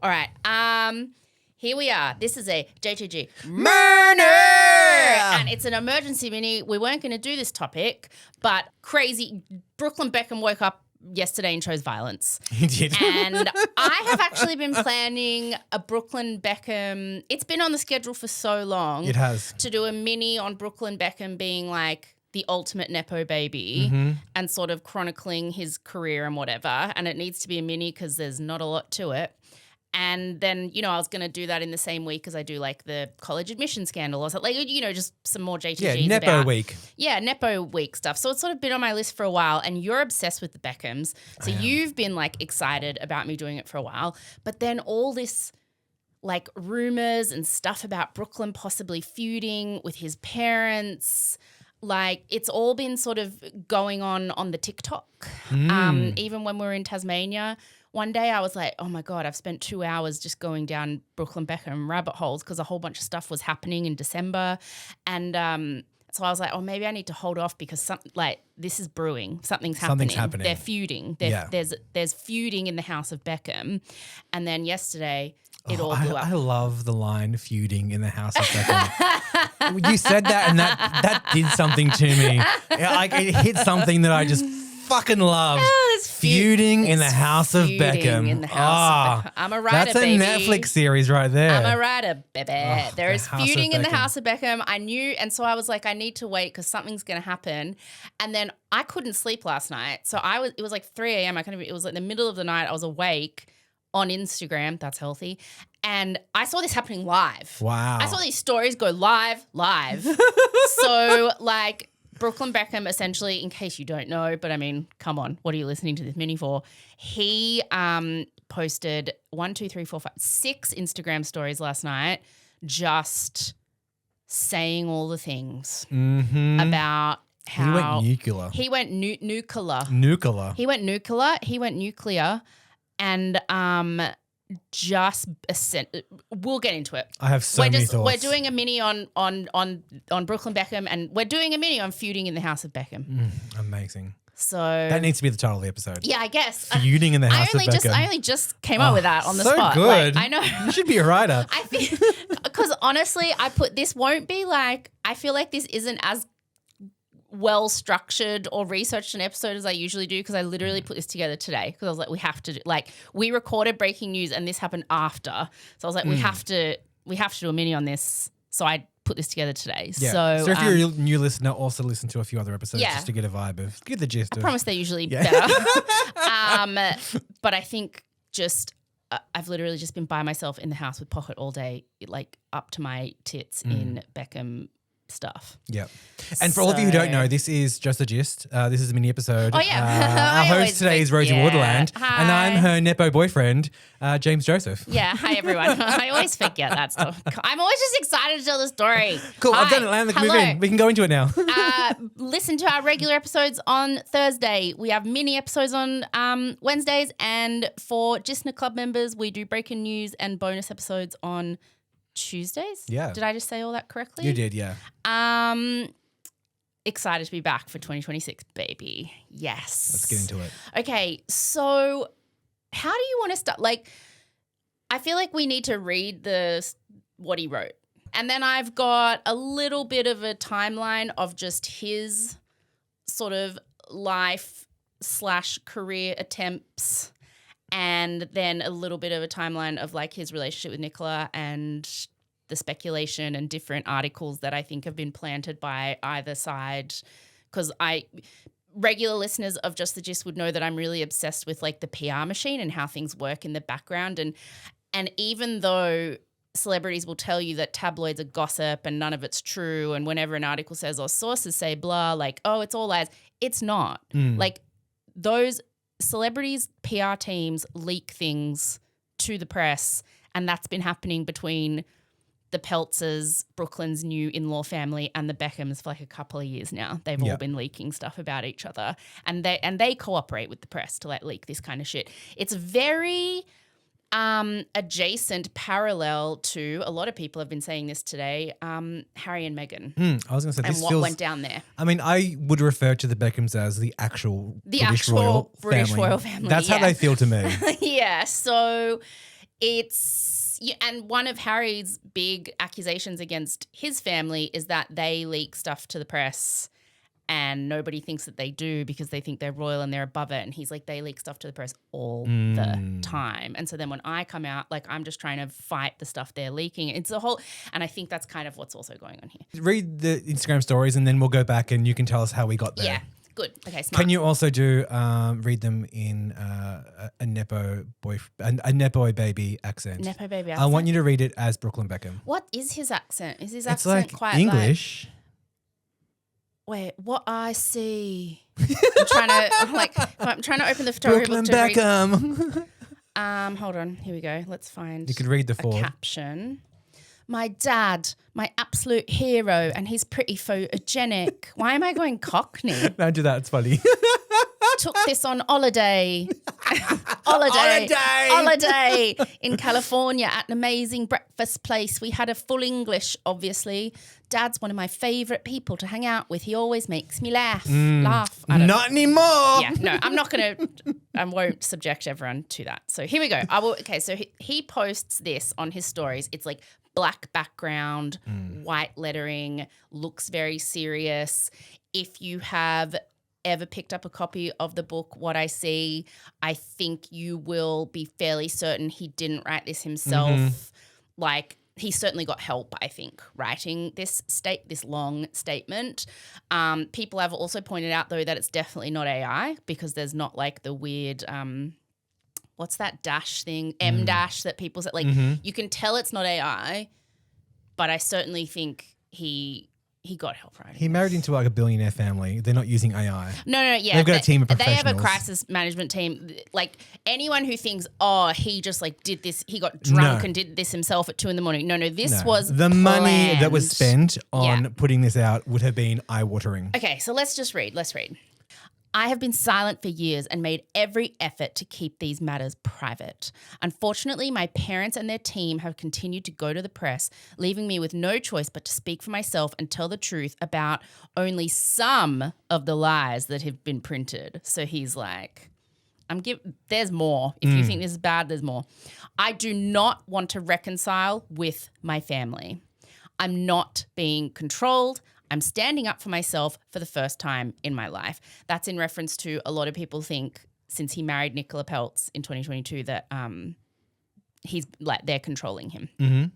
All right. Here we are. This is a JTG Murder! And it's an emergency mini. We weren't going to do this topic, but crazy. Brooklyn Beckham woke up yesterday and chose violence. He did. And I have actually been planning a Brooklyn Beckham. It's been on the schedule for so long. It has. To do a mini on Brooklyn Beckham being like the ultimate Nepo baby and sort of chronicling his career and whatever. And it needs to be a mini because there's not a lot to it. And then, I was going to do that in the same week as I do like the college admission scandal or something. Like, just some more JTGs Yeah, Nepo week. Yeah, Nepo week stuff. So it's sort of been on my list for a while and you're obsessed with the Beckhams. So you've been like excited about me doing it for a while. But then all this like rumors and stuff about Brooklyn possibly feuding with his parents, like it's all been sort of going on the TikTok. Even when we were in Tasmania, one day I was like, oh my God, I've spent 2 hours just going down Brooklyn Beckham rabbit holes because a whole bunch of stuff was happening in December. And so I was like, oh, maybe I need to hold off because this is brewing. Something's happening. They're feuding. There's feuding in the house of Beckham. And then yesterday it all blew up. I love the line feuding in the house of Beckham. You said that and that did something to me. It hit something that I just fucking love. Feuding in the house of Beckham. In the house of Beckham. I'm a writer, baby. That's a Netflix series right there. I'm a writer, baby. There is feuding in the house of Beckham. I knew, and so I was like, I need to wait because something's going to happen. And then I couldn't sleep last night. So it was like 3 a.m. It was like the middle of the night. I was awake on Instagram. That's healthy. And I saw this happening live. Wow. I saw these stories go live. So like, Brooklyn Beckham, essentially, in case you don't know, but I mean, come on, what are you listening to this mini for? He posted 6 Instagram stories last night just saying all the things about how he went nuclear. He went nuclear and we'll get into it. I have so many thoughts. We're doing a mini on Brooklyn Beckham and we're doing a mini on feuding in the house of Beckham. Amazing. So that needs to be the title of the episode. Yeah, I guess. Feuding in the house of Beckham. I only just came up with that on the spot. So good. Like, I know. You should be a writer. I think because honestly, this won't be like, I feel like this isn't as well structured or researched an episode as I usually do because I literally put this together today because I was like, we have to do, we recorded breaking news and this happened after. So I was like, we have to do a mini on this. So I put this together today. Yeah. So if you're a new listener, also listen to a few other episodes just to get a vibe of, get the gist of. I promise they're usually better. But I think just I've literally just been by myself in the house with Pocket all day, like up to my tits in Beckham stuff. Yeah. And for all of you who don't know, this is just a gist. This is a mini episode. Oh, yeah. Our host today is Rosie Waterland. Hi. And I'm her Nepo boyfriend, James Joseph. Yeah. Hi, everyone. I always forget that stuff. I'm always just excited to tell the story. Cool. Hi. I've done it. Move in. We can go into it now. Listen to our regular episodes on Thursday. We have mini episodes on Wednesdays. And for Gisna Club members, we do breaking news and bonus episodes on Tuesdays? Yeah. Did I just say all that correctly? You did, yeah. Excited to be back for 2026, baby. Yes. Let's get into it. Okay, so how do you want to start? Like, I feel like we need to read what he wrote. And then I've got a little bit of a timeline of just his sort of life/career attempts. And then a little bit of a timeline of like his relationship with Nicola and the speculation and different articles that I think have been planted by either side. Because regular listeners of Just the Gist would know that I'm really obsessed with like the PR machine and how things work in the background. And even though celebrities will tell you that tabloids are gossip and none of it's true, and whenever an article says or sources say blah, like, oh, it's all lies, it's not. Like those celebrities' PR teams leak things to the press, and that's been happening between the Peltzers, Brooklyn's new in-law family, and the Beckhams for like a couple of years now. They've all been leaking stuff about each other, and they cooperate with the press to like leak this kind of shit. It's very adjacent, parallel to, a lot of people have been saying this today, Harry and Meghan. I was going to say, and this what feels, went down there. I mean, I would refer to the Beckhams as the actual British royal British family. royal family. That's how they feel to me. Yeah. So And one of Harry's big accusations against his family is that they leak stuff to the press and nobody thinks that they do because they think they're royal and they're above it. And he's like, they leak stuff to the press all the time. And so then when I come out, like I'm just trying to fight the stuff they're leaking. It's a whole, and I think that's kind of what's also going on here. Read the Instagram stories and then we'll go back and you can tell us how we got there. Yeah, good. Okay, smart. Can you also do read them in a nepo baby accent? Nepo baby I accent? want you to read it as Brooklyn Beckham. What is his accent? Is his It's accent like quite English. Wait, what I see. I'm trying to open the photography Brooklyn book to read. Beckham. Hold on. Here we go. Let's find You could read the a forward. caption. My dad, my absolute hero, and he's pretty photogenic. Why am I going Cockney? Don't do that. It's funny. Took this on holiday. Holiday in California at an amazing breakfast place. We had a full English, obviously. Dad's one of my favourite people to hang out with. He always makes me laugh. Not anymore. Yeah, no, I'm not going to, I won't subject everyone to that. So here we go. So he posts this on his stories. It's like black background, white lettering, looks very serious. If you have ever picked up a copy of the book, What I See, I think you will be fairly certain he didn't write this himself. Like, he certainly got help, I think, writing this long statement. People have also pointed out, though, that it's definitely not AI because there's not like the weird what's that dash thing, M dash that people say. Like, you can tell it's not AI, but I certainly think he got help writing. He married into like a billionaire family. They're not using AI. No, yeah. They've got a team of They professionals. have a crisis management team. Like anyone who thinks, oh, he just like did this, he got drunk and did this himself at 2 a.m. No, this was the money planned. that was spent on putting this out would have been eye-watering. Okay, so let's read. I have been silent for years and made every effort to keep these matters private. Unfortunately, my parents and their team have continued to go to the press, leaving me with no choice but to speak for myself and tell the truth about only some of the lies that have been printed. So he's like, there's more. If you think this is bad, there's more. I do not want to reconcile with my family. I'm not being controlled. I'm standing up for myself for the first time in my life. That's in reference to a lot of people think since he married Nicola Peltz in 2022 that he's like they're controlling him.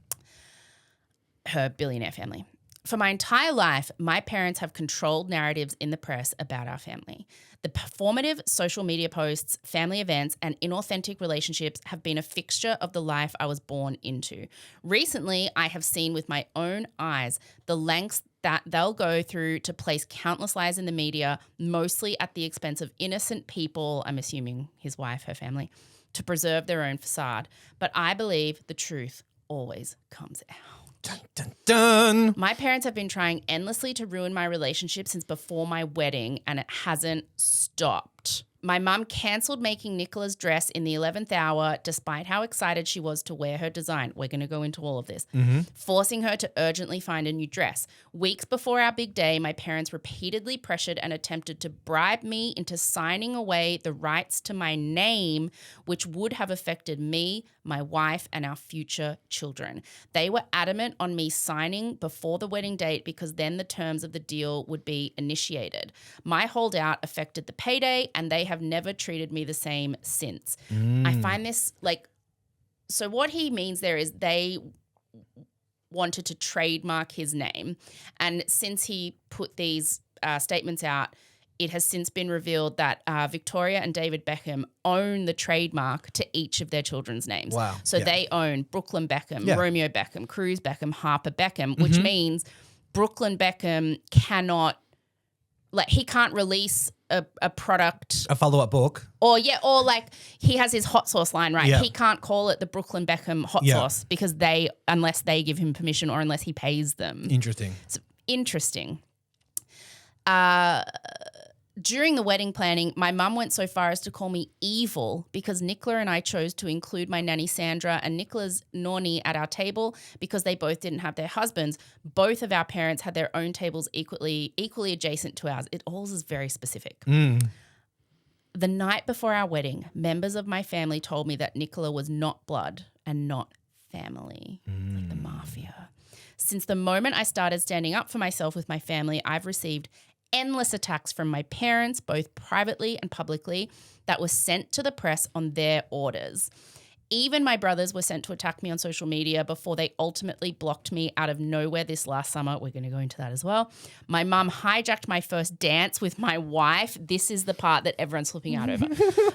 Her billionaire family. For my entire life, my parents have controlled narratives in the press about our family. The performative social media posts, family events, and inauthentic relationships have been a fixture of the life I was born into. Recently, I have seen with my own eyes the lengths that they'll go through to place countless lies in the media, mostly at the expense of innocent people, I'm assuming his wife, her family, to preserve their own facade. But I believe the truth always comes out. Dun, dun, dun. My parents have been trying endlessly to ruin my relationship since before my wedding, and it hasn't stopped. My mum cancelled making Nicola's dress in the 11th hour despite how excited she was to wear her design. We're going to go into all of this. Forcing her to urgently find a new dress. Weeks before our big day, my parents repeatedly pressured and attempted to bribe me into signing away the rights to my name, which would have affected me, my wife, and our future children. They were adamant on me signing before the wedding date because then the terms of the deal would be initiated. My holdout affected the payday, and they have never treated me the same since. I find this so what he means there is they wanted to trademark his name. And since he put these statements out, it has since been revealed that Victoria and David Beckham own the trademark to each of their children's names. Wow. So they own Brooklyn Beckham, Romeo Beckham, Cruz Beckham, Harper Beckham, which means Brooklyn Beckham cannot, he can't release a product. A follow-up book. Or he has his hot sauce line, right? He can't call it the Brooklyn Beckham hot sauce because unless they give him permission or unless he pays them. Interesting. It's interesting. During the wedding planning, my mum went so far as to call me evil because Nicola and I chose to include my nanny Sandra and Nicola's Noni at our table because they both didn't have their husbands. Both of our parents had their own tables equally adjacent to ours. It all is very specific. The night before our wedding, members of my family told me that Nicola was not blood and not family, like the mafia. Since the moment I started standing up for myself with my family, I've received endless attacks from my parents, both privately and publicly, that were sent to the press on their orders. Even my brothers were sent to attack me on social media before they ultimately blocked me out of nowhere this last summer. We're going to go into that as well. My mum hijacked my first dance with my wife. This is the part that everyone's flipping out over.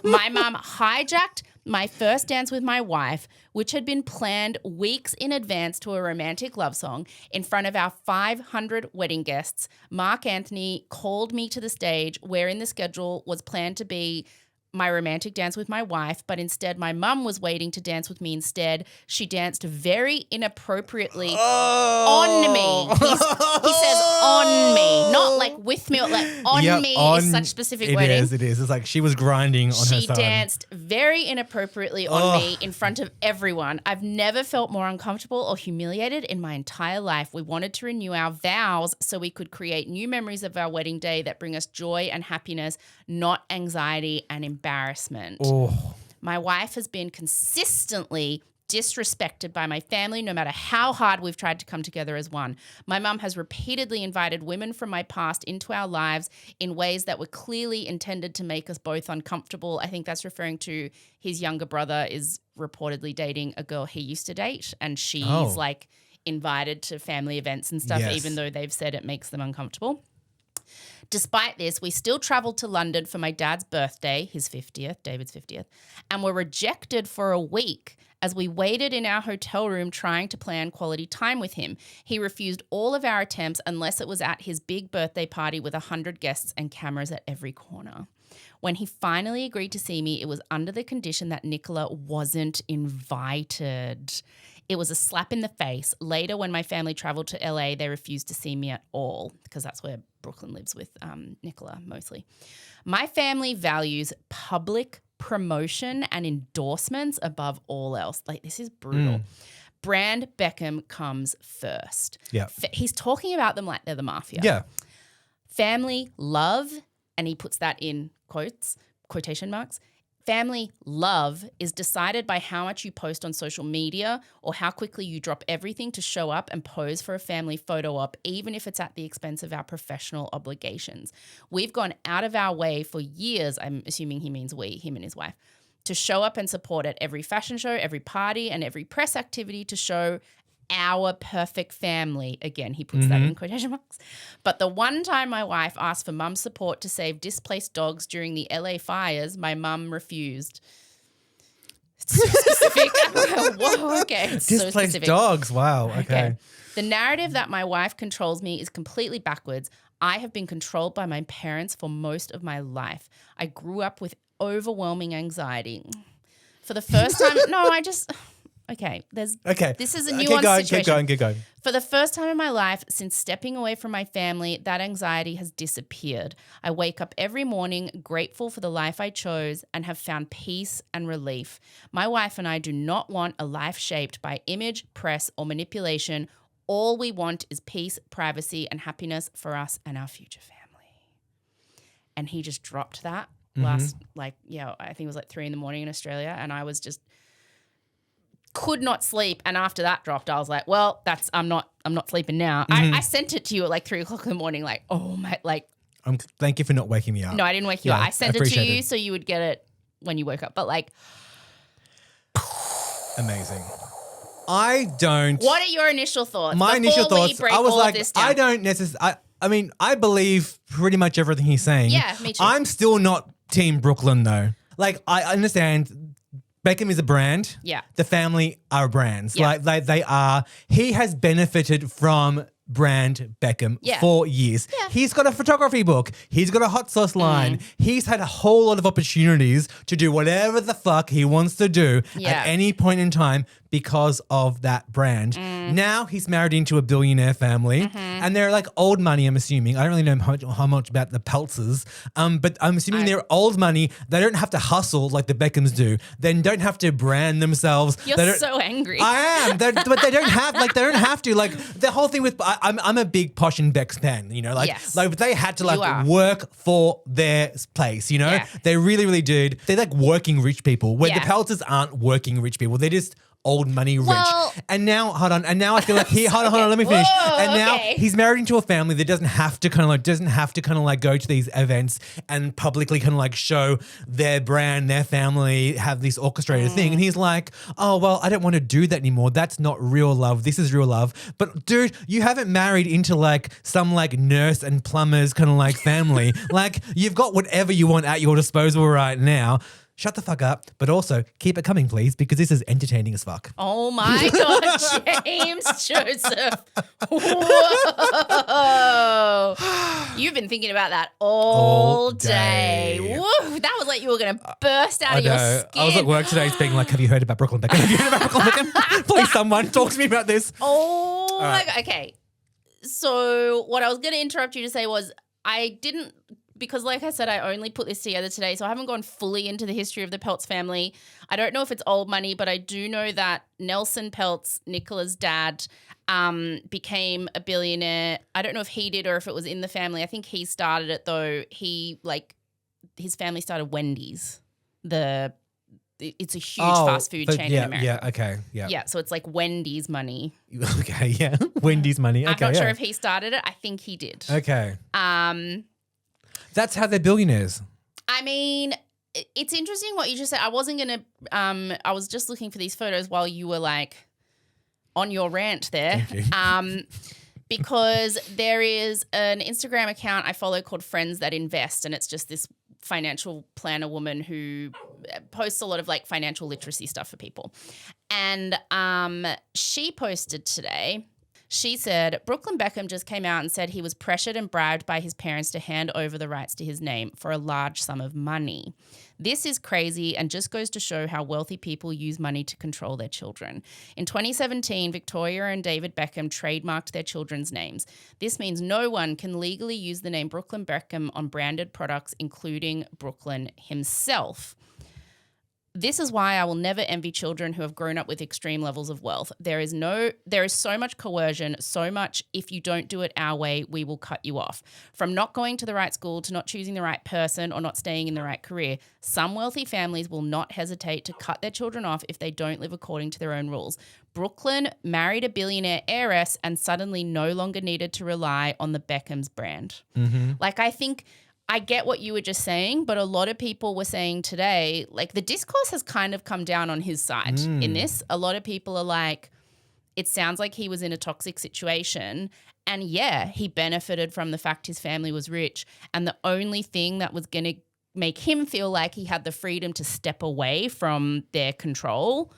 My mum hijacked my first dance with my wife, which had been planned weeks in advance to a romantic love song in front of our 500 wedding guests. Mark Anthony called me to the stage wherein the schedule was planned to be my romantic dance with my wife, but instead my mum was waiting to dance with me instead. She danced very inappropriately on me. He says on me, not like with me, like on me is such specific wording. It is. It's like she was grinding on her son. She danced very inappropriately on me in front of everyone. I've never felt more uncomfortable or humiliated in my entire life. We wanted to renew our vows so we could create new memories of our wedding day that bring us joy and happiness, not anxiety and embarrassment. My wife has been consistently disrespected by my family no matter how hard we've tried to come together as one. My mum has repeatedly invited women from my past into our lives in ways that were clearly intended to make us both uncomfortable. I think that's referring to his younger brother is reportedly dating a girl he used to date, and she's like invited to family events and stuff, even though they've said it makes them uncomfortable. Despite this, we still travelled to London for my dad's birthday, his 50th, David's 50th, and were rejected for a week as we waited in our hotel room trying to plan quality time with him. He refused all of our attempts unless it was at his big birthday party with 100 guests and cameras at every corner. When he finally agreed to see me, it was under the condition that Nicola wasn't invited. It was a slap in the face. Later, when my family travelled to LA, they refused to see me at all because that's where Brooklyn lives with Nicola mostly. My family values public promotion and endorsements above all else. Like, this is brutal. Brand Beckham comes first. Yeah. He's talking about them like they're the mafia. Yeah. Family love, and he puts that in quotation marks. Family love is decided by how much you post on social media or how quickly you drop everything to show up and pose for a family photo op, even if it's at the expense of our professional obligations. We've gone out of our way for years, I'm assuming he means we, him and his wife, to show up and support at every fashion show, every party, and every press activity to show our perfect family. Again, he puts that in quotation marks. But the one time my wife asked for mum's support to save displaced dogs during the LA fires, my mum refused. It's so specific. Whoa, okay. It's Displaced so specific. dogs. Wow. Okay. The narrative that my wife controls me is completely backwards. I have been controlled by my parents for most of my life. I grew up with overwhelming anxiety. For the first time, this is a nuanced situation. Keep going. For the first time in my life since stepping away from my family, that anxiety has disappeared. I wake up every morning grateful for the life I chose and have found peace and relief. My wife and I do not want a life shaped by image, press, or manipulation. All we want is peace, privacy, and happiness for us and our future family. And he just dropped that I think it was like 3 a.m. in Australia, and I was just could not sleep. And after that dropped, I was like, well, I'm not sleeping now. I sent it to you at like 3 o'clock in the morning, like, oh my, like. Thank you for not waking me up. No, I didn't wake you up. I sent it to you so you would get it when you woke up. But like. Amazing. I don't. What are your initial thoughts? My initial thoughts, I was like, I don't necessarily. I mean, I believe pretty much everything he's saying. Yeah, me too. I'm still not Team Brooklyn though. Like, I understand Beckham is a brand. Yeah. The family are brands. Yeah. Like they are. He has benefited from brand Beckham for years. Yeah. He's got a photography book. He's got a hot sauce line. He's had a whole lot of opportunities to do whatever the fuck he wants to do at any point in time because of that brand. Now he's married into a billionaire family and they're like old money, I'm assuming. I don't really know how much about the Peltzers, but I'm assuming they're old money. They don't have to hustle like the Beckhams do. They don't have to brand themselves. You're so angry. I am. But they don't have to. Like the whole thing with, I'm a big Posh and Beck's fan, you know, like they had to like work for their place, you know? They really, really did. They're like working rich people where the Peltzers aren't working rich people. They're just old money rich. Well- And now, hold on. And now I feel like hold on, let me finish. Whoa, and now okay. he's married into a family that doesn't have to kind of like go to these events and publicly kind of like show their brand, their family, have this orchestrated thing. And he's like, oh, well, I don't want to do that anymore. That's not real love. This is real love. But dude, you haven't married into like some like nurse and plumbers kind of like family. Like you've got whatever you want at your disposal right now. Shut the fuck up, but also keep it coming, please, because this is entertaining as fuck. Oh my God, James Joseph. Whoa. You've been thinking about that all day. Woo, that was like you were going to burst out of your skin. I was at work today being like, have you heard about Brooklyn Beckham? Have you heard about Brooklyn Beckham? Please, someone talk to me about this. Oh my God. Okay. So what I was going to interrupt you to say was I didn't, because like I said, I only put this together today, so I haven't gone fully into the history of the Peltz family. I don't know if it's old money, but I do know that Nelson Peltz, Nicola's dad, became a billionaire. I don't know if he did or if it was in the family. I think he started it though. His family started Wendy's. It's a huge fast food chain in America. Yeah, okay, yeah. Yeah, so it's like Wendy's money. Okay, yeah. Wendy's money. Okay, I'm not sure if he started it. I think he did. Okay. That's how they're billionaires. I mean, it's interesting what you just said. I wasn't going to I was just looking for these photos while you were like on your rant there. Because there is an Instagram account I follow called Friends That Invest, and it's just this financial planner woman who posts a lot of like financial literacy stuff for people. And she posted today. She said, Brooklyn Beckham just came out and said he was pressured and bribed by his parents to hand over the rights to his name for a large sum of money. This is crazy and just goes to show how wealthy people use money to control their children. In 2017, Victoria and David Beckham trademarked their children's names. This means no one can legally use the name Brooklyn Beckham on branded products, including Brooklyn himself. This is why I will never envy children who have grown up with extreme levels of wealth. There is so much coercion, so much if you don't do it our way, we will cut you off. From not going to the right school to not choosing the right person or not staying in the right career, some wealthy families will not hesitate to cut their children off if they don't live according to their own rules. Brooklyn married a billionaire heiress and suddenly no longer needed to rely on the Beckham's brand. Mm-hmm. Like I get what you were just saying, but a lot of people were saying today, like the discourse has kind of come down on his side in this. A lot of people are like, it sounds like he was in a toxic situation. And yeah, he benefited from the fact his family was rich. And the only thing that was going to make him feel like he had the freedom to step away from their control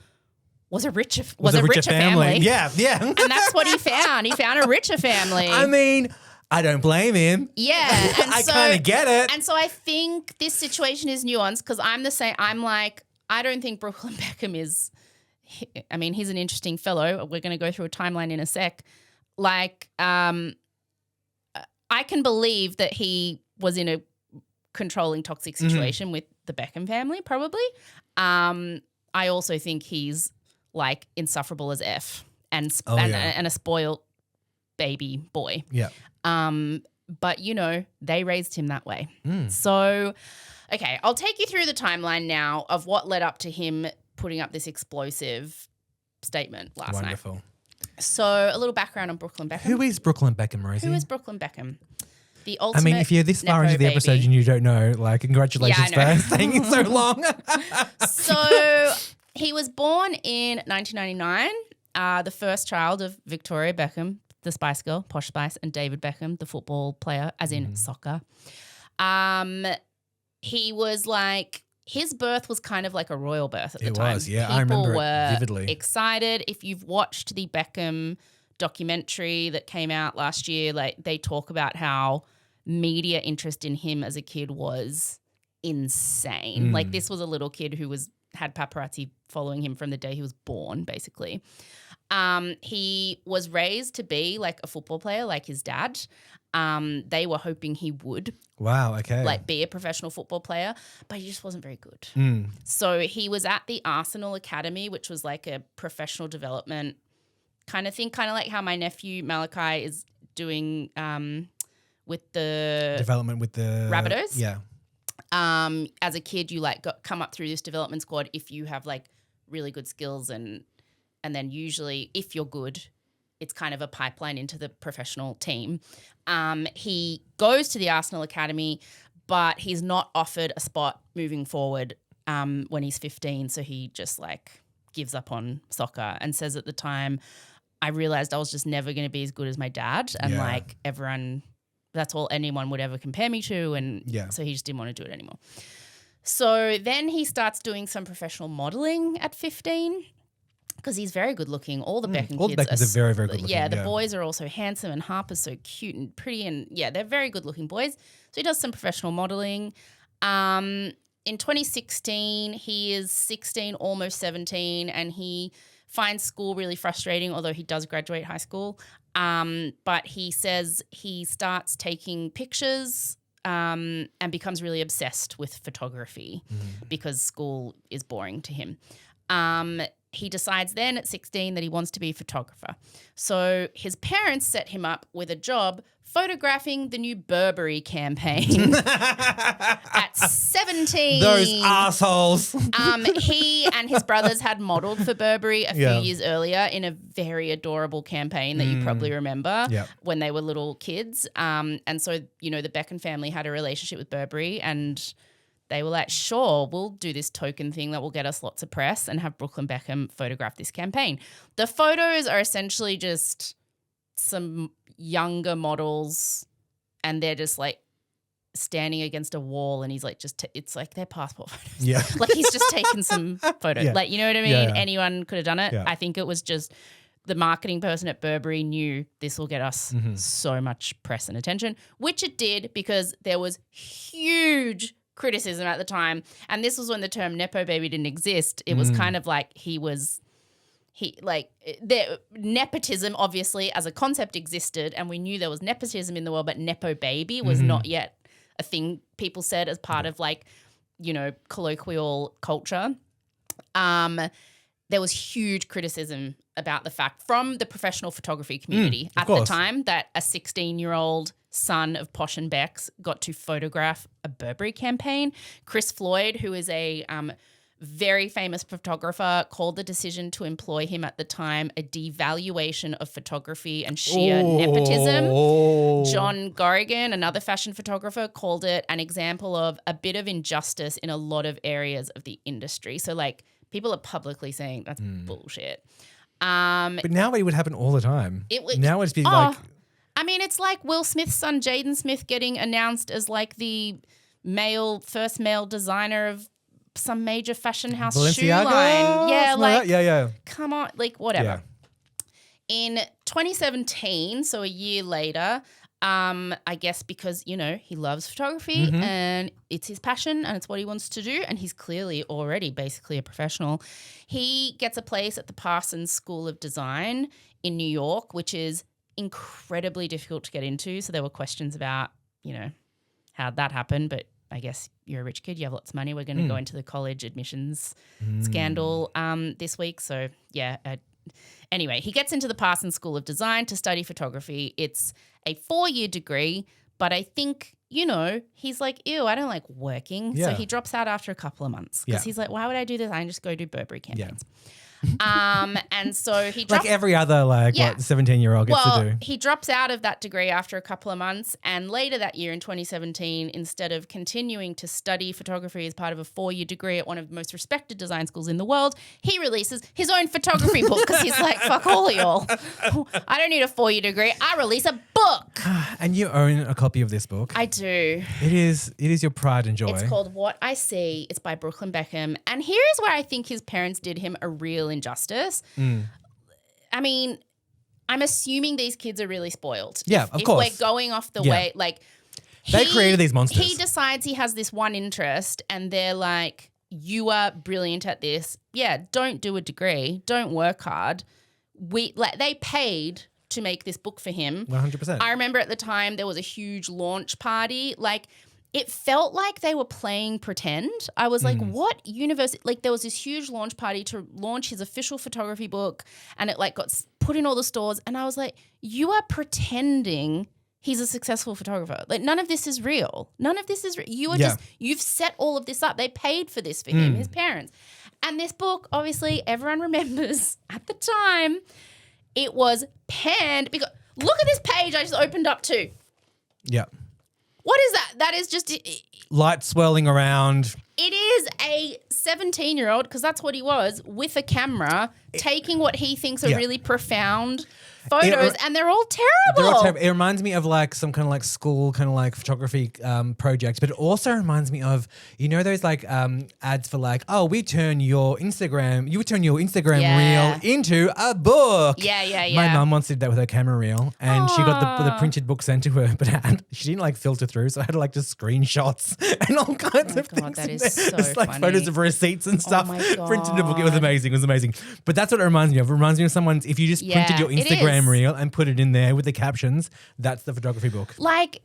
was a richer family. Yeah. And that's what he found. He found a richer family. I mean, I don't blame him. Yeah. And I kind of get it. And so I think this situation is nuanced because I'm the same. I'm like, I don't think Brooklyn Beckham is, I mean, he's an interesting fellow. We're going to go through a timeline in a sec. Like, I can believe that he was in a controlling toxic situation with the Beckham family, probably. I also think he's like insufferable as F and a spoiled baby boy. Yeah. But you know, they raised him that way. So, okay, I'll take you through the timeline now of what led up to him putting up this explosive statement last night. Wonderful. So, a little background on Brooklyn Beckham. Who is Brooklyn Beckham, Rosie? Who is Brooklyn Beckham? The ultimate. I mean, if you're this far into the episode and you don't know, like, congratulations for staying in so long. So, he was born in 1999, the first child of Victoria Beckham, the Spice Girl, Posh Spice, and David Beckham, the football player, as in soccer. He was like, his birth was kind of like a royal birth at the time. It was, yeah. I remember it vividly. Excited. If you've watched the Beckham documentary that came out last year, like they talk about how media interest in him as a kid was insane. Like this was a little kid who had paparazzi following him from the day he was born, basically. He was raised to be like a football player like his dad. They were hoping he would. Wow, okay. Like be a professional football player, but he just wasn't very good. So he was at the Arsenal Academy, which was like a professional development kind of thing, kind of like how my nephew Malachi is doing with the development with the Rabbitohs. Yeah. As a kid, you like come up through this development squad if you have like really good skills and and then usually if you're good, it's kind of a pipeline into the professional team. He goes to the Arsenal Academy, but he's not offered a spot moving forward when he's 15. So he just like gives up on soccer and says at the time, I realized I was just never going to be as good as my dad. And like everyone, that's all anyone would ever compare me to. And so he just didn't want to do it anymore. So then he starts doing some professional modeling at 15. Because he's very good looking. All the Beckham all the kids Beckhams are very, very good looking. Yeah, the boys are also handsome and Harper's so cute and pretty and they're very good looking boys. So he does some professional modeling. In 2016, he is 16, almost 17, and he finds school really frustrating, although he does graduate high school. But he says he starts taking pictures and becomes really obsessed with photography because school is boring to him. He decides then at 16 that he wants to be a photographer. So his parents set him up with a job photographing the new Burberry campaign at 17. Those assholes. He and his brothers had modeled for Burberry a few years earlier in a very adorable campaign that you probably remember when they were little kids. And so, you know, the Beckham family had a relationship with Burberry and they were like, sure, we'll do this token thing that will get us lots of press and have Brooklyn Beckham photograph this campaign. The photos are essentially just some younger models and they're just like standing against a wall and he's like it's like their passport photos. Yeah. Like he's just taken some photos. Yeah. Like, you know what I mean? Yeah. Anyone could have done it. Yeah. I think it was just the marketing person at Burberry knew this will get us so much press and attention, which it did because there was huge criticism at the time. And this was when the term Nepo baby didn't exist. It was kind of like nepotism obviously as a concept existed and we knew there was nepotism in the world, but Nepo baby was not yet a thing people said as part of like, you know, colloquial culture. There was huge criticism about the fact from the professional photography community at the time that a 16-year-old son of Posh and Becks got to photograph a Burberry campaign. Chris Floyd, who is a very famous photographer, called the decision to employ him at the time a devaluation of photography and sheer nepotism. John Gorrigan, another fashion photographer, called it an example of a bit of injustice in a lot of areas of the industry. So like people are publicly saying that's bullshit. But now it would happen all the time. Now it's be like... I mean, it's like Will Smith's son, Jaden Smith, getting announced as like the first male designer of some major fashion house shoe line. Yeah, like, come on, like whatever. Yeah. In 2017, so a year later, I guess because, you know, he loves photography and it's his passion and it's what he wants to do and he's clearly already basically a professional, he gets a place at the Parsons School of Design in New York, which is incredibly difficult to get into. So there were questions about, you know, how that happened, but I guess you're a rich kid, you have lots of money. We're going to go into the college admissions scandal this week. So yeah, anyway, he gets into the Parsons School of Design to study photography. It's a 4-year degree, but I think, you know, he's like, ew, I don't like working. Yeah. So he drops out after a couple of months because he's like, why would I do this? I can just go do Burberry campaigns. And so he drops, like every other 17-year-old gets to do. He drops out of that degree after a couple of months, and later that year in 2017, instead of continuing to study photography as part of a 4-year degree at one of the most respected design schools in the world, he releases his own photography book because he's like, fuck all of y'all. I don't need a 4-year degree. I release a book. And you own a copy of this book. I do. It is your pride and joy. It's called What I See. It's by Brooklyn Beckham. And here is where I think his parents did him a real injustice. I mean, I'm assuming these kids are really spoiled. Yeah, of course. If we're going off the way, like they created these monsters. He decides he has this one interest and they're like, you are brilliant at this. Yeah, don't do a degree. Don't work hard. They paid to make this book for him. 100%. I remember at the time there was a huge launch party. Like, it felt like they were playing pretend. I was like, what universe? Like, there was this huge launch party to launch his official photography book and it like got put in all the stores. And I was like, you are pretending he's a successful photographer. Like, none of this is real. None of this is real. You are you've set all of this up. They paid for this for him, his parents. And this book, obviously, everyone remembers at the time, it was panned because look at this page I just opened up to. Yeah. What is that? That is just light swirling around. It is a 17-year-old, because that's what he was, with a camera, taking what he thinks are really profound photos, and they're all terrible. It reminds me of like some kind of like school kind of like photography project, but it also reminds me of, you know, those like ads for like, oh, you would turn your Instagram reel into a book. Yeah. My mum once did that with her camera reel, and she got the printed book sent to her, but she didn't like filter through, so I had like just screenshots and all kinds of things. That is so it's like funny. photos of receipts and stuff. Oh my God. Printed in a book. It was amazing. But that's what it reminds me of. It reminds me of someone's, if you just printed your Instagram reel and put it in there with the captions, that's the photography book. Like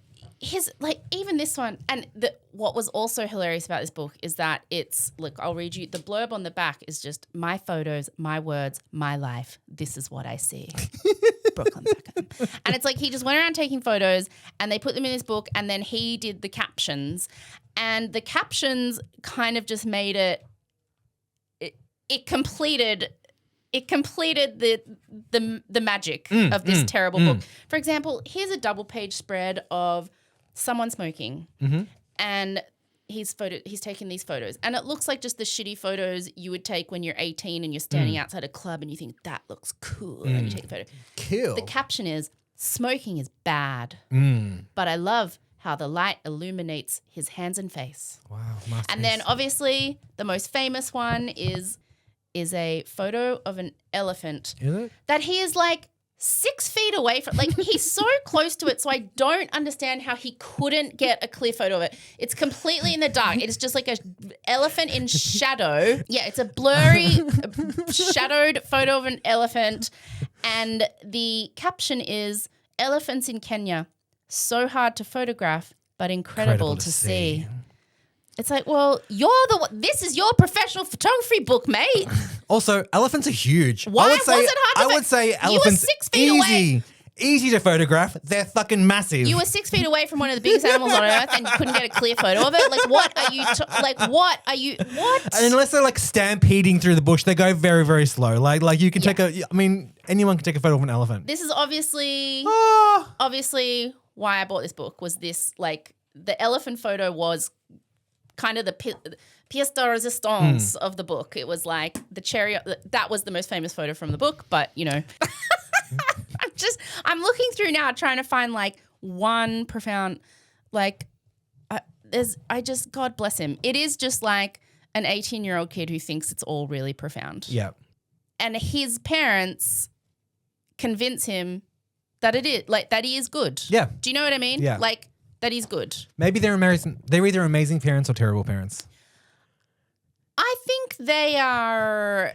even this one, and what was also hilarious about this book is that look, I'll read you, the blurb on the back is just, my photos, my words, my life. This is what I see. Brooklyn Beckham. And it's like he just went around taking photos and they put them in this book, and then he did the captions, and the captions kind of just made it completed the magic of this terrible book. For example, here's a double page spread of someone smoking, and he's taking these photos, and it looks like just the shitty photos you would take when you're 18 and you're standing outside a club and you think that looks cool, and you take a photo. Cool. The caption is, smoking is bad, but I love how the light illuminates his hands and face. Wow. And then obviously the most famous one is a photo of an elephant. Is it? That he is like 6 feet away from. Like, he's so close to it, so I don't understand how he couldn't get a clear photo of it. It's completely in the dark. It is just like a elephant in shadow. Yeah, it's a blurry, shadowed photo of an elephant. And the caption is, elephants in Kenya, so hard to photograph, but incredible to see. It's like, well, you're the one. This is your professional photography book, mate. Also, elephants are huge. Why was it hard to I would say elephants you were 6 feet away. Easy to photograph. They're fucking massive. You were 6 feet away from one of the biggest animals on earth, and you couldn't get a clear photo of it. Like, what are you? What? And unless they're like stampeding through the bush, they go very, very slow. Like you can take anyone can take a photo of an elephant. This is obviously why I bought this book. Was this like the elephant photo was kind of the pièce de résistance of the book. It was like the cherry. That was the most famous photo from the book, but you know. I'm looking through now trying to find like one profound, like God bless him. It is just like an 18-year-old kid who thinks it's all really profound. Yeah. And his parents convince him that it is, like, that he is good. Yeah. Do you know what I mean? Yeah. Like, that he's good. Maybe they're either amazing parents or terrible parents. I think they are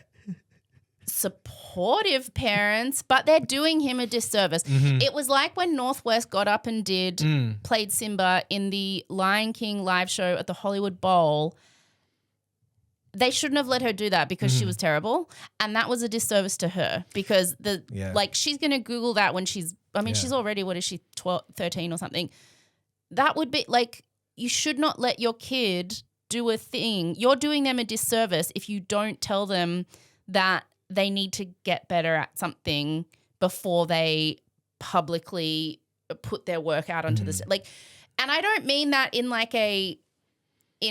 supportive parents, but they're doing him a disservice. It was like when Northwest got up and played Simba in the Lion King live show at the Hollywood Bowl. They shouldn't have let her do that because she was terrible, and that was a disservice to her because she's going to Google that when she's already, what is she, 12, 13 or something. That would be like, you should not let your kid do a thing. You're doing them a disservice if you don't tell them that they need to get better at something before they publicly put their work out onto the like. And I don't mean that in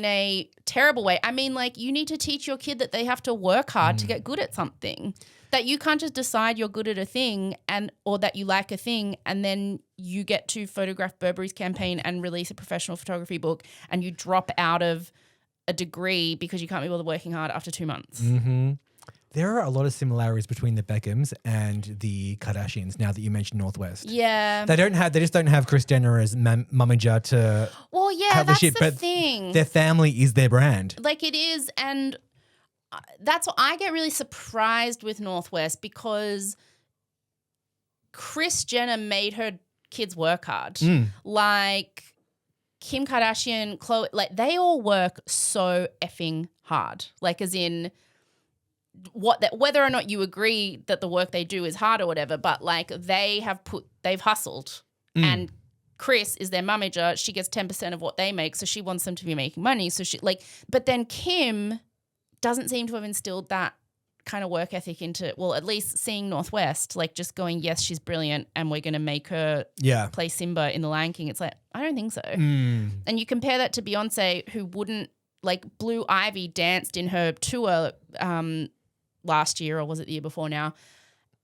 a terrible way. I mean, like, you need to teach your kid that they have to work hard to get good at something. That you can't just decide you're good at a thing or that you like a thing and then you get to photograph Burberry's campaign and release a professional photography book and you drop out of a degree because you can't be bothered working hard after 2 months. There are a lot of similarities between the Beckhams and the Kardashians now that you mentioned Northwest. Yeah. They just don't have Kris Jenner as momager to have that's shit, the but thing. Their family is their brand. Like, it is, and that's what I get really surprised with Northwest because Kris Jenner made her kids work hard. Like Kim Kardashian, Khloe, like they all work so effing hard. Like, as in whether or not you agree that the work they do is hard or whatever, but like they've hustled and Kris is their momager. She gets 10% of what they make. So she wants them to be making money. So but then Kim doesn't seem to have instilled that kind of work ethic into, well, at least seeing Northwest, like just going, yes, she's brilliant and we're going to make her play Simba in The Lion King. It's like, I don't think so. And you compare that to Beyonce, who wouldn't, like Blue Ivy danced in her tour last year, or was it the year before now?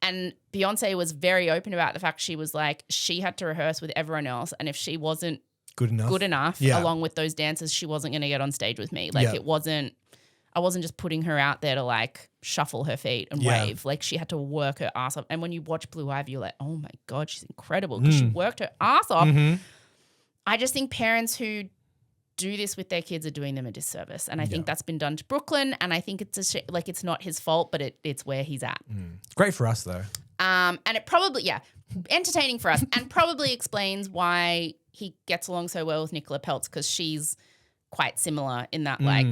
And Beyonce was very open about the fact she was like, she had to rehearse with everyone else. And if she wasn't good enough along with those dancers, she wasn't going to get on stage with me. Like I wasn't just putting her out there to like shuffle her feet and wave. Like she had to work her ass off. And when you watch Blue Ivy, you're like, oh my God, she's incredible because she worked her ass off. I just think parents who do this with their kids are doing them a disservice. And I think that's been done to Brooklyn. And I think it's like it's not his fault, but it's where he's at. It's great for us though. And it probably, entertaining for us and probably explains why he gets along so well with Nicola Peltz, because she's quite similar in that like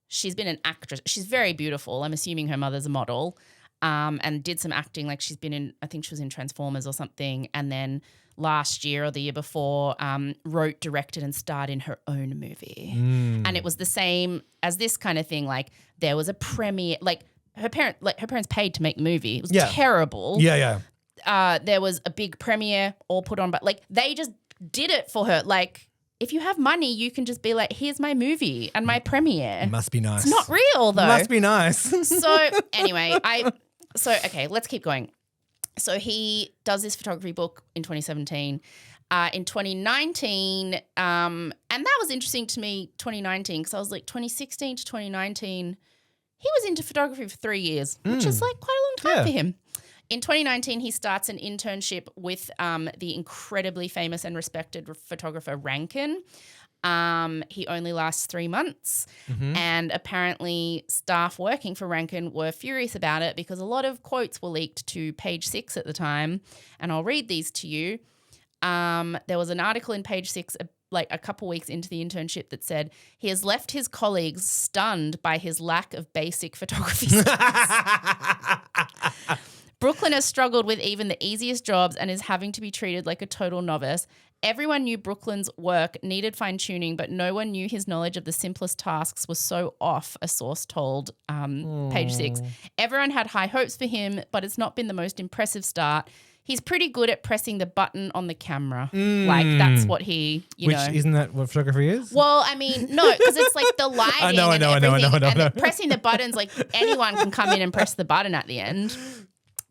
she's been an actress. She's very beautiful. I'm assuming her mother's a model and did some acting. Like she's been in, I think she was in Transformers or something. And then last year or the year before wrote, directed and starred in her own movie. And it was the same as this kind of thing. Like there was a premiere, like her parents paid to make the movie. It was terrible. There was a big premiere all put on, but like they just did it for her. Like if you have money, you can just be like, here's my movie and my premiere. It must be nice. It's not real though. It must be nice. So anyway, okay, let's keep going. So he does this photography book in 2017. In 2019, and that was interesting to me, 2019, because I was like 2016 to 2019, he was into photography for 3 years, which is like quite a long time for him. In 2019, he starts an internship with the incredibly famous and respected photographer Rankin. He only lasts 3 months. And apparently staff working for Rankin were furious about it because a lot of quotes were leaked to Page Six at the time. And I'll read these to you. There was an article in Page Six like a couple weeks into the internship that said he has left his colleagues stunned by his lack of basic photography skills. Brooklyn has struggled with even the easiest jobs and is having to be treated like a total novice. Everyone knew Brooklyn's work needed fine-tuning, but no one knew his knowledge of the simplest tasks was so off, a source told Page Six. Everyone had high hopes for him, but it's not been the most impressive start. He's pretty good at pressing the button on the camera. Like that's what he, you know. Which isn't that what photography is? Well, I mean, no, because it's like the lighting I know. and pressing the buttons, like anyone can come in and press the button at the end.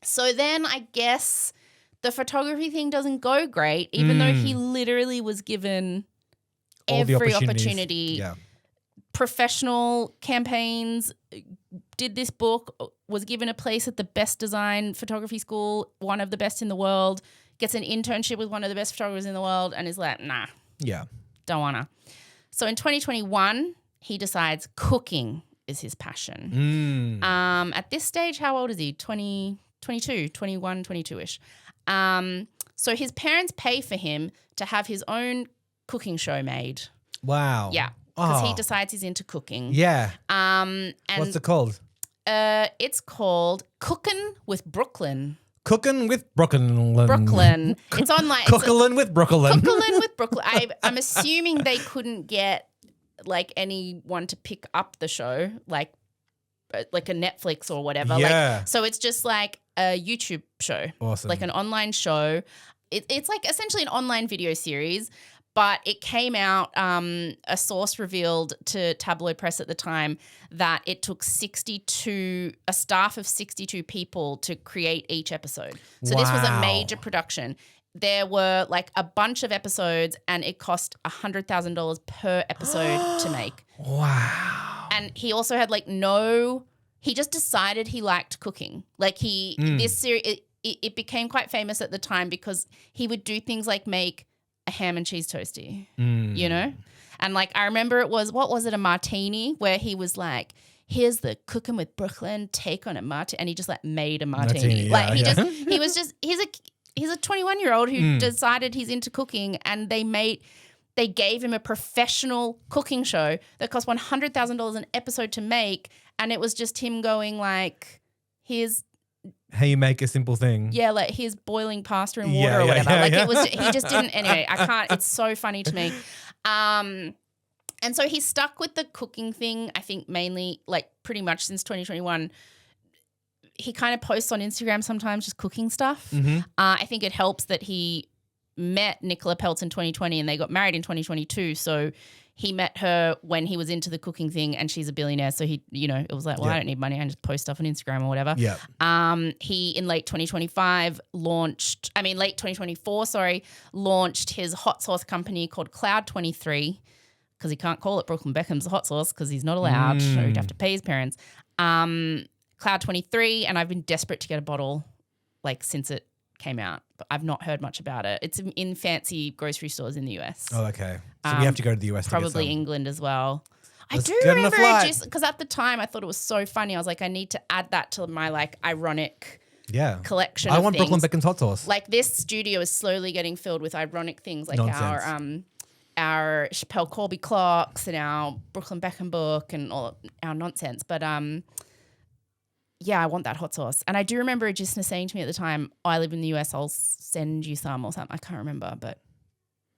So then I guess the photography thing doesn't go great, even though he literally was given every opportunity. Professional campaigns, did this book, was given a place at the best design photography school, one of the best in the world, gets an internship with one of the best photographers in the world and is like, nah, don't wanna. So in 2021, he decides cooking is his passion. At this stage, how old is he? 22, 21, 22-ish. So his parents pay for him to have his own cooking show made. Wow. Yeah. Because he decides he's into cooking. Yeah. And what's it called? It's called Cookin' with Brooklyn. Cookin' with Brooklyn. Brooklyn. It's on like Cooklyn with Brooklyn. Cooklyn with Brooklyn. I'm assuming they couldn't get like anyone to pick up the show, like a Netflix or whatever. Yeah. Like, so it's just like a YouTube show. Awesome. Like an online show. It's like essentially an online video series. But it came out, a source revealed to Tabloid Press at the time that it took a staff of 62 people to create each episode. So this was a major production. There were like a bunch of episodes and it cost $100,000 per episode to make. Wow. And he also had he just decided he liked cooking. Like this series, it became quite famous at the time because he would do things like make a ham and cheese toasty, you know? And like, I remember a martini where he was like, here's the Cookin' with Brooklyn take on a martini. And he just like made a martini. He's a 21-year-old who decided he's into cooking and they gave him a professional cooking show that cost $100,000 an episode to make. And it was just him going like, here's how you make a simple thing. Yeah, like here's boiling pasta and water or whatever. It was, he just didn't, anyway, I can't, it's so funny to me. And And so he's stuck with the cooking thing, I think mainly like pretty much since 2021. He kind of posts on Instagram sometimes just cooking stuff. I think it helps that he met Nicola Peltz in 2020 and they got married in 2022. So he met her when he was into the cooking thing and she's a billionaire. So he, you know, it was like, well, I don't need money. I just post stuff on Instagram or whatever. Yeah. He, in late 2024, launched his hot sauce company called Cloud 23 because he can't call it Brooklyn Beckham's hot sauce because he's not allowed or he'd have to pay his parents. Cloud 23, and I've been desperate to get a bottle like since it came out, but I've not heard much about it. It's in fancy grocery stores in the US. Oh, okay. So we have to go to the US probably to get some. England as well. Let's I do get on a remember flight. it just because at the time I thought it was so funny. I was like, I need to add that to my like ironic collection. I of want things. Brooklyn Beckham's hot sauce. Like this studio is slowly getting filled with ironic things like our Chappelle Corby clocks and our Brooklyn Beckham book and all our nonsense. But yeah, I want that hot sauce. And I do remember Agisna saying to me at the time, I live in the US, I'll send you some or something. I can't remember, but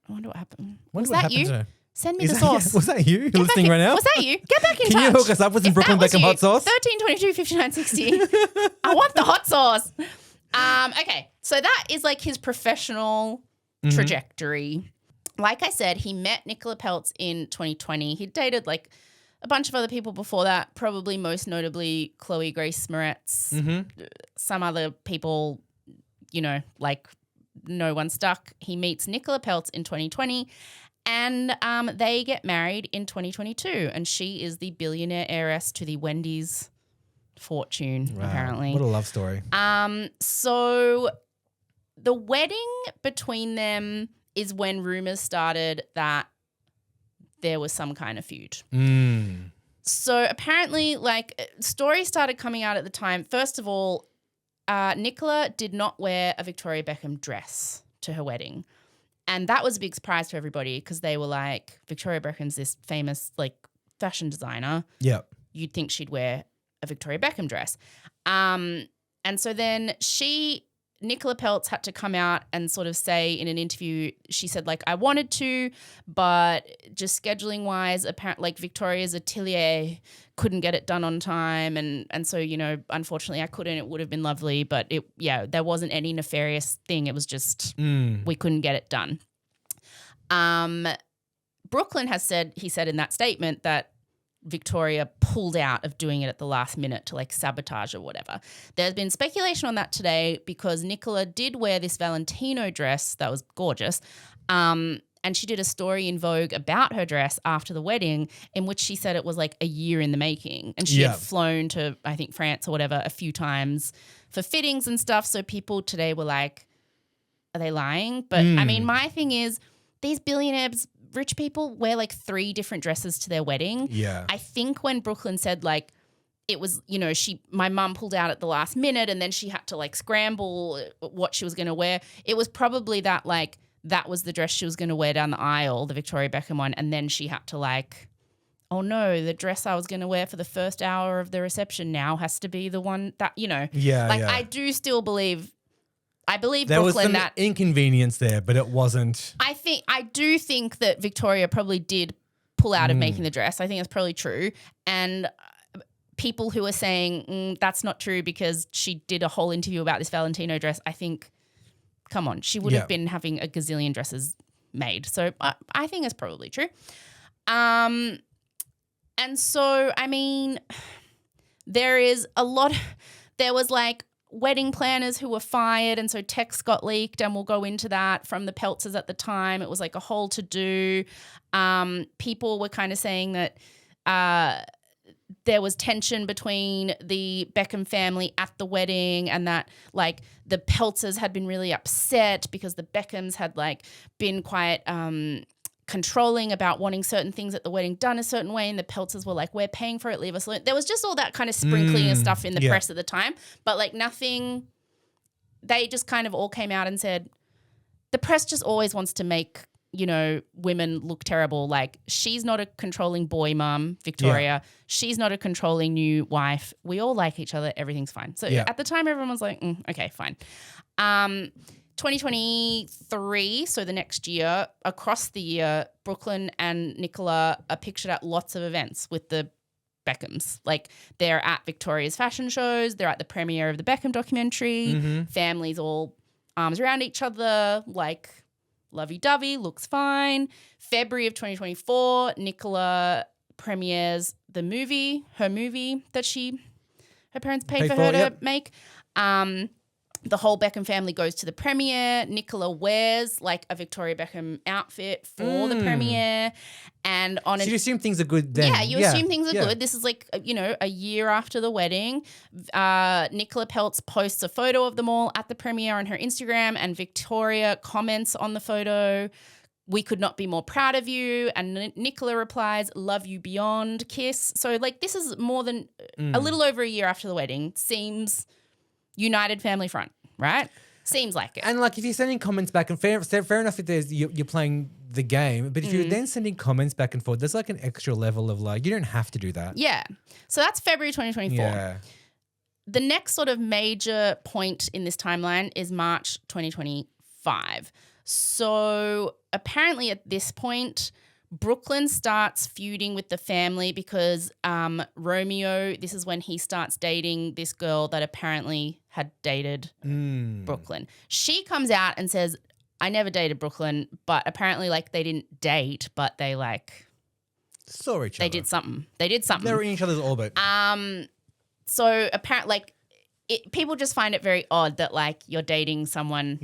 I wonder what happened. Was that you? Send me the sauce. Was that you? You're listening right now? Was that you? Get back in touch. Can you hook us up with some Brooklyn Beckham hot sauce? 1322 5960. I want the hot sauce. Okay, so that is like his professional trajectory. Like I said, he met Nicola Peltz in 2020. He dated like a bunch of other people before that, probably most notably Chloe Grace Moretz, some other people, you know, like no one stuck. He meets Nicola Peltz in 2020 and they get married in 2022 and she is the billionaire heiress to the Wendy's fortune, apparently. What a love story. So the wedding between them is when rumors started that there was some kind of feud. So apparently, like, stories started coming out at the time. First of all, Nicola did not wear a Victoria Beckham dress to her wedding. And that was a big surprise to everybody because they were like, Victoria Beckham's this famous, like, fashion designer. Yep. You'd think she'd wear a Victoria Beckham dress. And so then Nicola Peltz had to come out and sort of say in an interview, she said, like, I wanted to, but just scheduling wise, apparently, like, Victoria's atelier couldn't get it done on time. And so, you know, unfortunately I couldn't. It would have been lovely, but there wasn't any nefarious thing. It was just we couldn't get it done. Brooklyn he said in that statement that Victoria pulled out of doing it at the last minute to like sabotage or whatever. There's been speculation on that today because Nicola did wear this Valentino dress that was gorgeous. And she did a story in Vogue about her dress after the wedding in which she said it was like a year in the making. And she had flown to, I think, France or whatever a few times for fittings and stuff. So people today were like, are they lying? But I mean, my thing is these billionaires, rich people wear like 3 different dresses to their wedding. Yeah. I think when Brooklyn said like it was, you know, my mum pulled out at the last minute and then she had to like scramble what she was going to wear. It was probably that like that was the dress she was going to wear down the aisle, the Victoria Beckham one. And then she had to like, oh no, the dress I was going to wear for the first hour of the reception now has to be the one that, you know. Yeah. Like I do still believe there Brooklyn, was some inconvenience there, but it wasn't. I do think that Victoria probably did pull out of making the dress. I think that's probably true. And people who are saying that's not true because she did a whole interview about this Valentino dress, I think, come on, she would have been having a gazillion dresses made. So I think it's probably true. And so, I mean, there was like wedding planners who were fired and so texts got leaked and we'll go into that from the Peltzers at the time. It was like a whole to-do. People were kind of saying that there was tension between the Beckham family at the wedding and that like the Peltzers had been really upset because the Beckhams had like been quite controlling about wanting certain things at the wedding done a certain way and the Peltzers were like, we're paying for it, leave us alone. There was just all that kind of sprinkling and stuff in the press at the time, but like nothing, they just kind of all came out and said, the press just always wants to make, you know, women look terrible. Like she's not a controlling boy mum, Victoria. Yeah. She's not a controlling new wife. We all like each other. Everything's fine. So at the time everyone was like, okay, fine. 2023, so the next year, across the year, Brooklyn and Nicola are pictured at lots of events with the Beckhams. Like they're at Victoria's fashion shows, they're at the premiere of the Beckham documentary, families all arms around each other, like lovey-dovey, looks fine. February of 2024, Nicola premieres her movie that her parents paid for her to make. The whole Beckham family goes to the premiere. Nicola wears like a Victoria Beckham outfit for the premiere. And So you assume things are good then. Yeah, you assume things are good. This is like, a year after the wedding. Nicola Peltz posts a photo of them all at the premiere on her Instagram, and Victoria comments on the photo, "We could not be more proud of you." And Nicola replies, "Love you beyond, kiss." So like this is more than a little over a year after the wedding. Seems united family front, right? Seems like it. And like if you're sending comments back and fair enough if you're playing the game, but if you're then sending comments back and forth, there's like an extra level of like, you don't have to do that. Yeah. So that's February 2024. Yeah. The next sort of major point in this timeline is March 2025. So apparently at this point, Brooklyn starts feuding with the family because Romeo, this is when he starts dating this girl that apparently had dated Brooklyn. She comes out and says, "I never dated Brooklyn," but apparently like they didn't date, but they like saw each other. They did something. They were in each other's orbit. So apparently like people just find it very odd that like you're dating someone,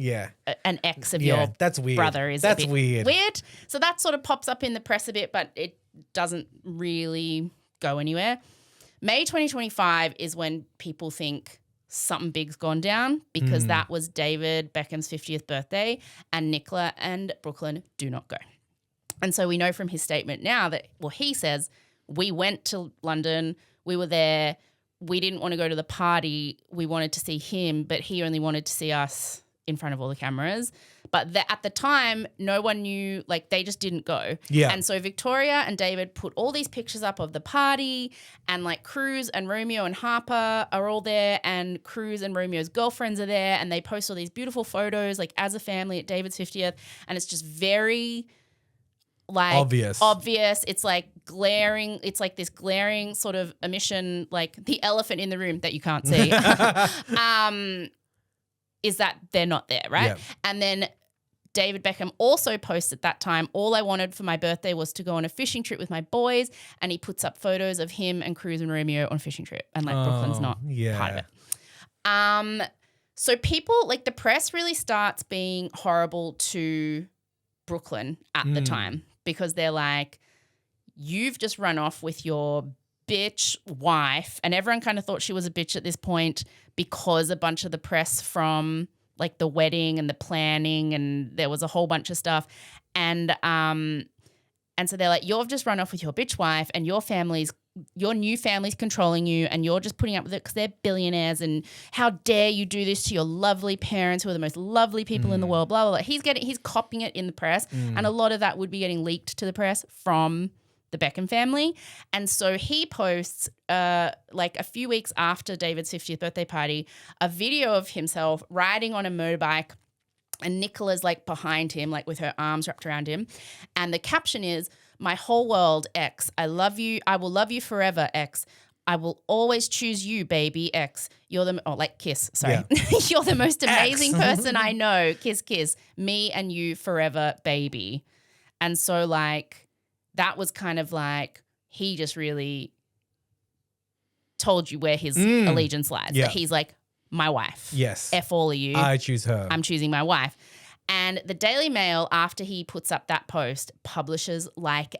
an ex of your that's weird. brother is that's a bit weird. So that sort of pops up in the press a bit, but it doesn't really go anywhere. May 2025 is when people think something big's gone down because that was David Beckham's 50th birthday and Nicola and Brooklyn do not go. And so we know from his statement now that, well, he says, "We went to London, we were there, we didn't want to go to the party. We wanted to see him, but he only wanted to see us in front of all the cameras." But at the time, no one knew, like they just didn't go. Yeah. And so Victoria and David put all these pictures up of the party and like Cruz and Romeo and Harper are all there and Cruz and Romeo's girlfriends are there and they post all these beautiful photos like as a family at David's 50th and it's just very like obvious. It's like glaring. It's like this glaring sort of omission, like the elephant in the room that you can't see, is that they're not there, right? Yeah. And then David Beckham also posts at that time, "All I wanted for my birthday was to go on a fishing trip with my boys," and he puts up photos of him and Cruz and Romeo on a fishing trip, and like Brooklyn's not part of it. So people like the press really starts being horrible to Brooklyn at the time. Because they're like, "You've just run off with your bitch wife." And everyone kind of thought she was a bitch at this point because a bunch of the press from like the wedding and the planning and there was a whole bunch of stuff. And so they're like, "You've just run off with your bitch wife and your new family's controlling you and you're just putting up with it because they're billionaires and how dare you do this to your lovely parents who are the most lovely people in the world, blah, blah, blah." He's copying it in the press and a lot of that would be getting leaked to the press from the Beckham family. And so he posts like a few weeks after David's 50th birthday party, a video of himself riding on a motorbike and Nicola's like behind him, like with her arms wrapped around him. And the caption is, "My whole world, X. I love you. I will love you forever, X. I will always choose you, baby, X. You're the," like kiss, sorry. Yeah. "You're the most amazing person I know. Kiss, kiss. Me and you forever, baby." And so like that was kind of like he just really told you where his allegiance lies. Yeah. That he's like, "My wife. Yes. F all of you. I choose her. I'm choosing my wife." And the Daily Mail, after he puts up that post, publishes like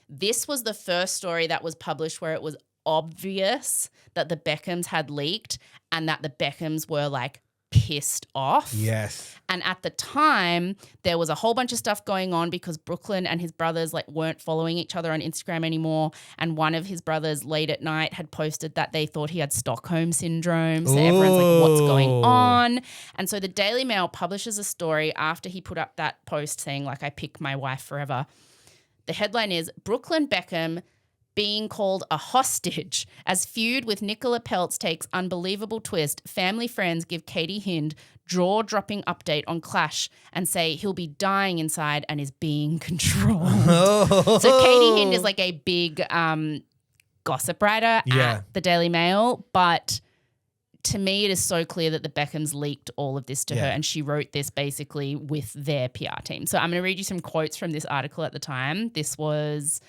this was the first story that was published where it was obvious that the Beckhams had leaked and that the Beckhams were like pissed off. Yes. And at the time, there was a whole bunch of stuff going on because Brooklyn and his brothers like weren't following each other on Instagram anymore. And one of his brothers late at night had posted that they thought he had Stockholm syndrome. So everyone's like, "What's going on?" And so the Daily Mail publishes a story after he put up that post saying like, "I pick my wife forever." The headline is, "Brooklyn Beckham being called a hostage as feud with Nicola Peltz takes unbelievable twist. Family friends give Katie Hind jaw-dropping update on Clash and say he'll be dying inside and is being controlled. So Katie Hind is like a big gossip writer at the Daily Mail, but to me it is so clear that the Beckhams leaked all of this to her, and she wrote this basically with their PR team. So I'm going to read you some quotes from this article at the time. This was...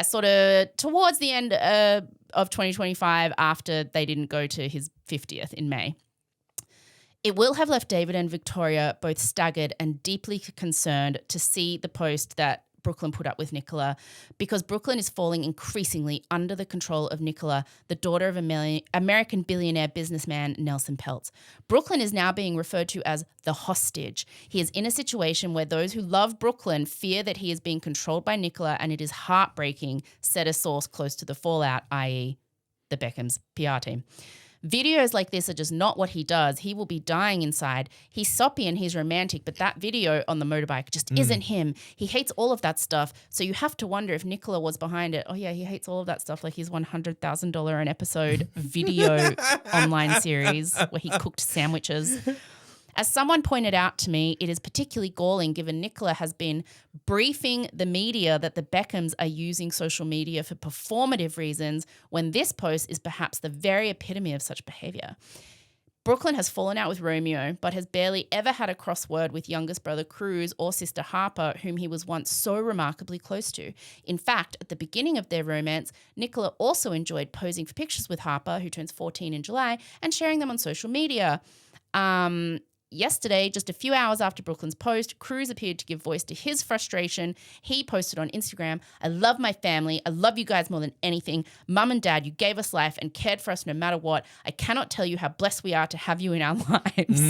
sort of towards the end of 2025 after they didn't go to his 50th in May. It will have left David and Victoria both staggered and deeply concerned to see the post that Brooklyn put up with Nicola, because Brooklyn is falling increasingly under the control of Nicola, the daughter of American billionaire businessman Nelson Peltz. Brooklyn is now being referred to as the hostage. He is in a situation where those who love Brooklyn fear that he is being controlled by Nicola, and it is heartbreaking, said a source close to the fallout, i.e. the Beckham's PR team. Videos like this are just not what he does. He will be dying inside. He's soppy and he's romantic, but that video on the motorbike just isn't him. He hates all of that stuff. So you have to wonder if Nicola was behind it. Oh, yeah, he hates all of that stuff, like his $100,000 an episode video online series where he cooked sandwiches. As someone pointed out to me, it is particularly galling given Nicola has been briefing the media that the Beckhams are using social media for performative reasons, when this post is perhaps the very epitome of such behaviour. Brooklyn has fallen out with Romeo, but has barely ever had a crossword with youngest brother Cruz or sister Harper, whom he was once so remarkably close to. In fact, at the beginning of their romance, Nicola also enjoyed posing for pictures with Harper, who turns 14 in July, and sharing them on social media. Yesterday, just a few hours after Brooklyn's post, Cruz appeared to give voice to his frustration. He posted on Instagram, "I love my family. I love you guys more than anything. Mum and Dad, you gave us life and cared for us no matter what. I cannot tell you how blessed we are to have you in our lives."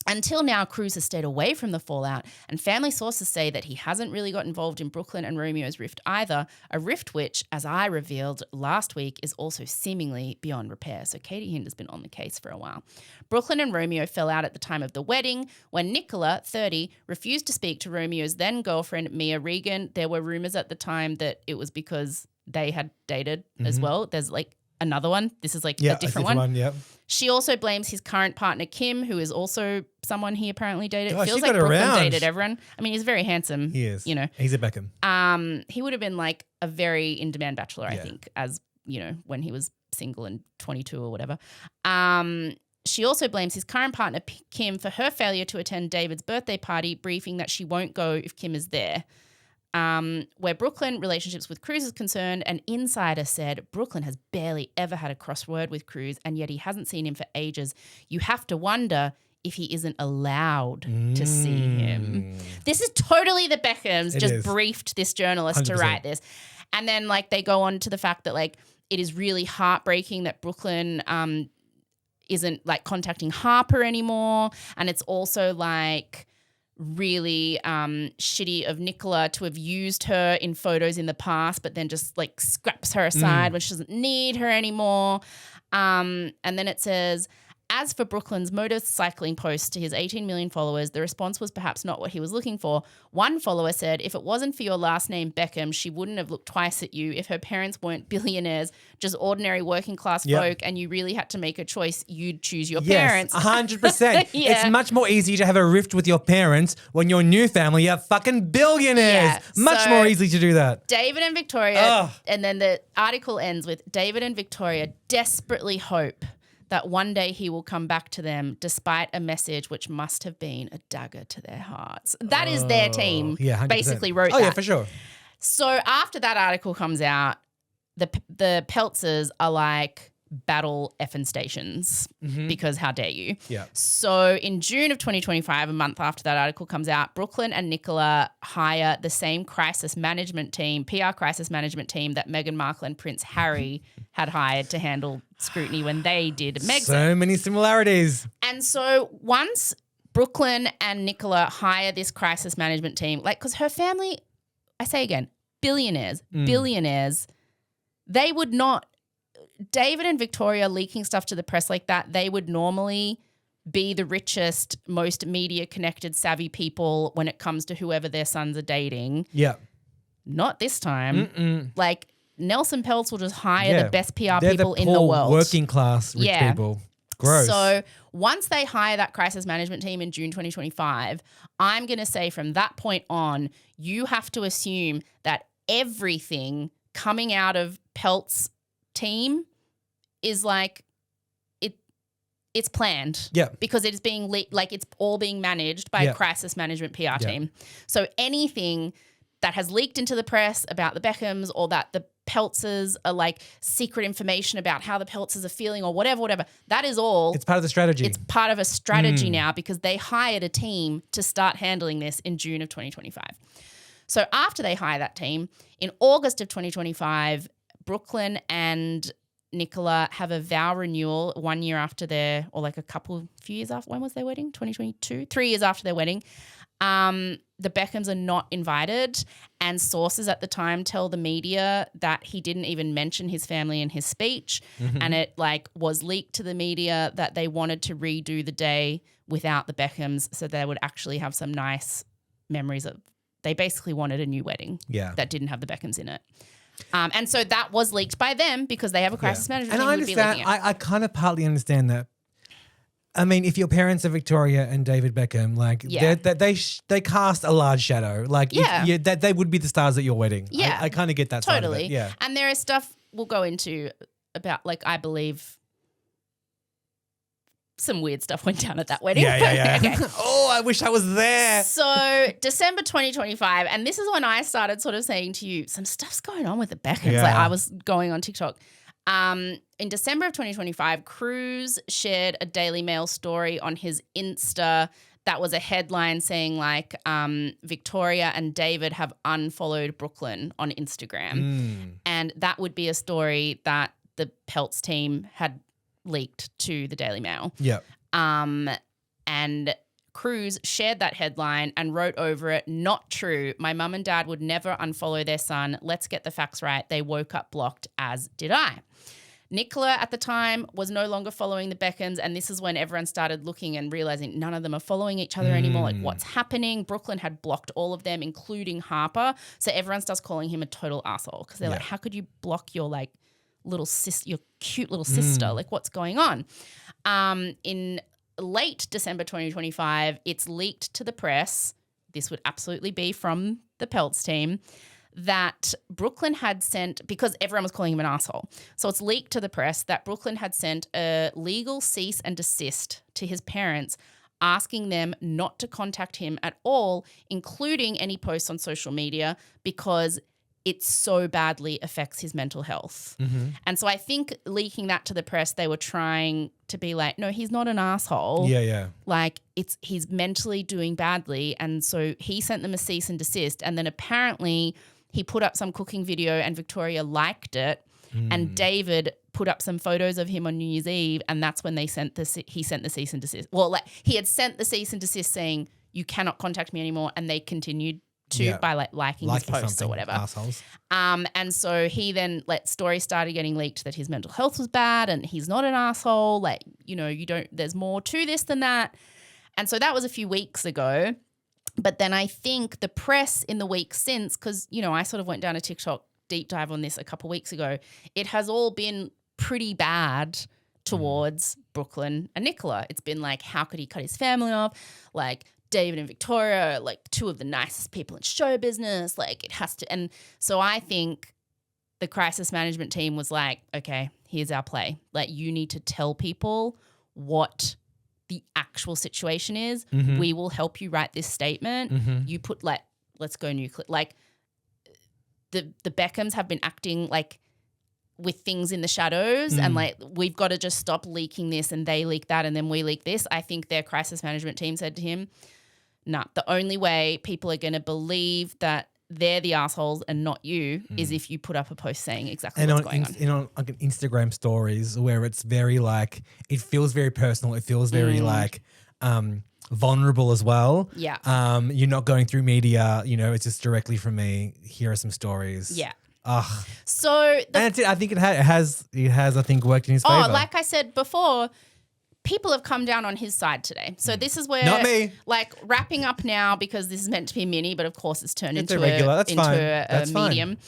Until now, Cruz has stayed away from the fallout, and family sources say that he hasn't really got involved in Brooklyn and Romeo's rift either, a rift which, as I revealed last week, is also seemingly beyond repair. So Katie Hind has been on the case for a while. Brooklyn and Romeo fell out at the time of the wedding when Nicola, 30, refused to speak to Romeo's then-girlfriend Mia Regan. There were rumours at the time that it was because they had dated as well. There's like another one. This is like a different one. Yep. She also blames his current partner, Kim, who is also someone he apparently dated. Oh, Feels she like got Brooklyn around. dated everyone. I mean, he's very handsome. He is. You know. He's a Beckham. He would have been like a very in-demand bachelor, I think, as, you know, when he was single and 22 or whatever. She also blames his current partner, Kim, for her failure to attend David's birthday party, briefing that she won't go if Kim is there. Where Brooklyn relationships with Cruz is concerned, an insider said Brooklyn has barely ever had a crossword with Cruz, and yet he hasn't seen him for ages. You have to wonder if he isn't allowed to see him. This is totally the Beckhams briefed this journalist 100%. To write this. And then like they go on to the fact that like it is really heartbreaking that Brooklyn isn't like contacting Harper anymore. And it's also like really shitty of Nicola to have used her in photos in the past, but then just like scraps her aside when she doesn't need her anymore. And then it says, as for Brooklyn's motorcycling post to his 18 million followers, the response was perhaps not what he was looking for. One follower said, if it wasn't for your last name, Beckham, she wouldn't have looked twice at you. If her parents weren't billionaires, just ordinary working class folk, and you really had to make a choice, you'd choose your parents. 100%. It's much more easy to have a rift with your parents when your new family are fucking billionaires. Much more easy to do that. David and Victoria, and then the article ends with David and Victoria desperately hope that one day he will come back to them despite a message which must have been a dagger to their hearts. That is their team. Yeah, 100%. Basically wrote that. Oh, yeah, for sure. So after that article comes out, the Peltzers are like battle effing stations because how dare you? Yeah. So in June of 2025, a month after that article comes out, Brooklyn and Nicola hire the same crisis management team, PR crisis management team that Meghan Markle and Prince Harry had hired to handle scrutiny when they did Megxit. So many similarities. And so once Brooklyn and Nicola hire this crisis management team, like, because her family, I say again, billionaires, they would not, David and Victoria leaking stuff to the press like that, they would normally be the richest, most media-connected, savvy people when it comes to whoever their sons are dating. Yeah. not this time. Like Nelson Peltz will just hire the best PR They're people the in the poor world. working class rich people. Gross. So once they hire that crisis management team in June 2025, I'm going to say from that point on, you have to assume that everything coming out of Pelt's team is like it's planned. Yeah. Because it is being it's all being managed by a crisis management PR team. So anything that has leaked into the press about the Beckhams or that the Peltzers are like secret information about how the Peltzers are feeling or whatever, that is all. It's part of the strategy. It's part of a strategy now because they hired a team to start handling this in June of 2025. So after they hire that team, in August of 2025, Brooklyn and Nicola have a vow renewal 1 year after few years after, when was their wedding? 2022? 3 years after their wedding. The Beckhams are not invited, and sources at the time tell the media that he didn't even mention his family in his speech, and it was leaked to the media that they wanted to redo the day without the Beckhams so they would actually have some nice memories of. They basically wanted a new wedding that didn't have the Beckhams in it. And so that was leaked by them because they have a crisis management team. And I understand. I kind of partly understand that. I mean, if your parents are Victoria and David Beckham, they cast a large shadow. That they would be the stars at your wedding. Yeah, I kind of get that totally. side of it. Yeah, and there is stuff we'll go into about I believe some weird stuff went down at that wedding. Yeah. Okay. Oh, I wish I was there. So December 2025, and this is when I started sort of saying to you, some stuff's going on with the Beckhams. Yeah. I was going on TikTok. In December of 2025, Cruz shared a Daily Mail story on his Insta that was a headline saying Victoria and David have unfollowed Brooklyn on Instagram. And that would be a story that the Peltz team had leaked to the Daily Mail. Yeah. And Cruz shared that headline and wrote over it, "Not true. My mum and dad would never unfollow their son. Let's get the facts right. They woke up blocked, as did I." Nicola at the time was no longer following the Beckhams, and this is when everyone started looking and realizing none of them are following each other anymore. Like, what's happening? Brooklyn had blocked all of them, including Harper. So everyone starts calling him a total asshole because they're like, how could you block your little sister, your cute little sister? Like, what's going on? In late December 2025, it's leaked to the press. This would absolutely be from the Peltz team, that Brooklyn had sent, because everyone was calling him an asshole. So it's leaked to the press that Brooklyn had sent a legal cease and desist to his parents, asking them not to contact him at all, including any posts on social media, because it so badly affects his mental health. And so I think leaking that to the press, they were trying to be like, no, he's not an asshole. Yeah. He's mentally doing badly. And so he sent them a cease and desist. And then apparently he put up some cooking video and Victoria liked it. And David put up some photos of him on New Year's Eve. And that's when he sent the cease and desist. Well, he had sent the cease and desist saying, you cannot contact me anymore. And they continued by liking his posts or whatever. Assholes. And so he then stories started getting leaked that his mental health was bad and he's not an asshole. There's more to this than that. And so that was a few weeks ago. But then I think the press in the week since, because, I sort of went down a TikTok deep dive on this a couple weeks ago, it has all been pretty bad towards Brooklyn and Nicola. It's been like, how could he cut his family off? David and Victoria are two of the nicest people in show business. It has to. And so I think the crisis management team was like, okay, here's our play. You need to tell people what the actual situation is. We will help you write this statement. You put let's go nuclear. The Beckhams have been acting with things in the shadows and we've got to just stop leaking this, and they leak that and then we leak this. I think their crisis management team said to him, nah, the only way people are going to believe that they're the assholes and not you is if you put up a post saying exactly what's going on. On Instagram stories where it's very it feels very personal. It feels very vulnerable as well. Yeah. You're not going through media, it's just directly from me. Here are some stories. Yeah. Ugh. So and it's, I think it has I think worked in his favor. Like I said before, people have come down on his side today. So this is where, Not me. like, wrapping up now because this is meant to be a mini, but of course it's turned It's into a regular. That's fine. a That's fine. medium.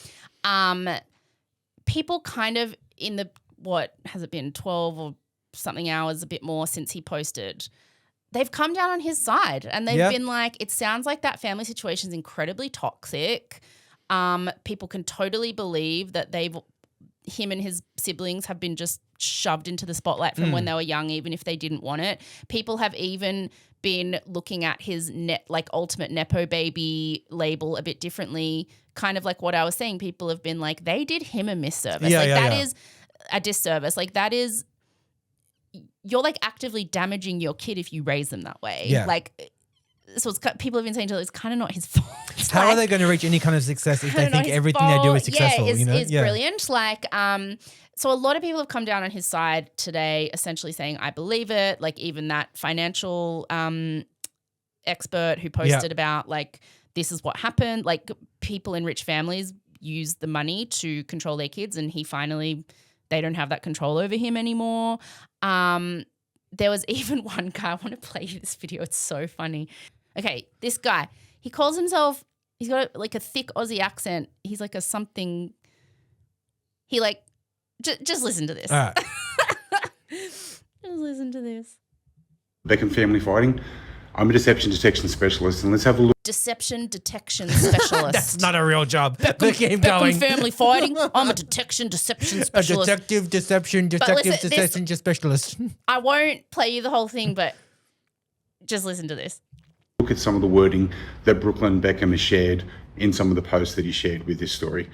People kind of in the, what has it been, 12 or something hours, a bit more since he posted, they've come down on his side and they've been like, it sounds like that family situation is incredibly toxic. People can totally believe that him and his siblings have been just shoved into the spotlight from when they were young, even if they didn't want it. People have even been looking at his ultimate Nepo baby label a bit differently, kind of like what I was saying. People have been like, they did him a misservice. That is a disservice. Like that is, you're like actively damaging your kid if you raise them that way. Yeah. Like, so people have been saying it's kind of not his fault. How are they going to reach any kind of success if they think everything they do is successful? Is brilliant. Like, so a lot of people have come down on his side today, essentially saying, I believe it. Like even that financial expert who posted about like, this is what happened. Like people in rich families use the money to control their kids and they don't have that control over him anymore. There was even one guy, I want to play you this video. It's so funny. Okay, this guy, he calls himself, he's got like a thick Aussie accent. He's like a something, he like, just listen to this. All right. Just listen to this. Beckham family fighting. I'm a deception detection specialist, and let's have a look. Deception detection specialist. That's not a real job. Beckham family fighting. I'm a deception specialist. A detective deception specialist. I won't play you the whole thing, but just listen to this. Look at some of the wording that Brooklyn Beckham has shared in some of the posts that he shared with this story.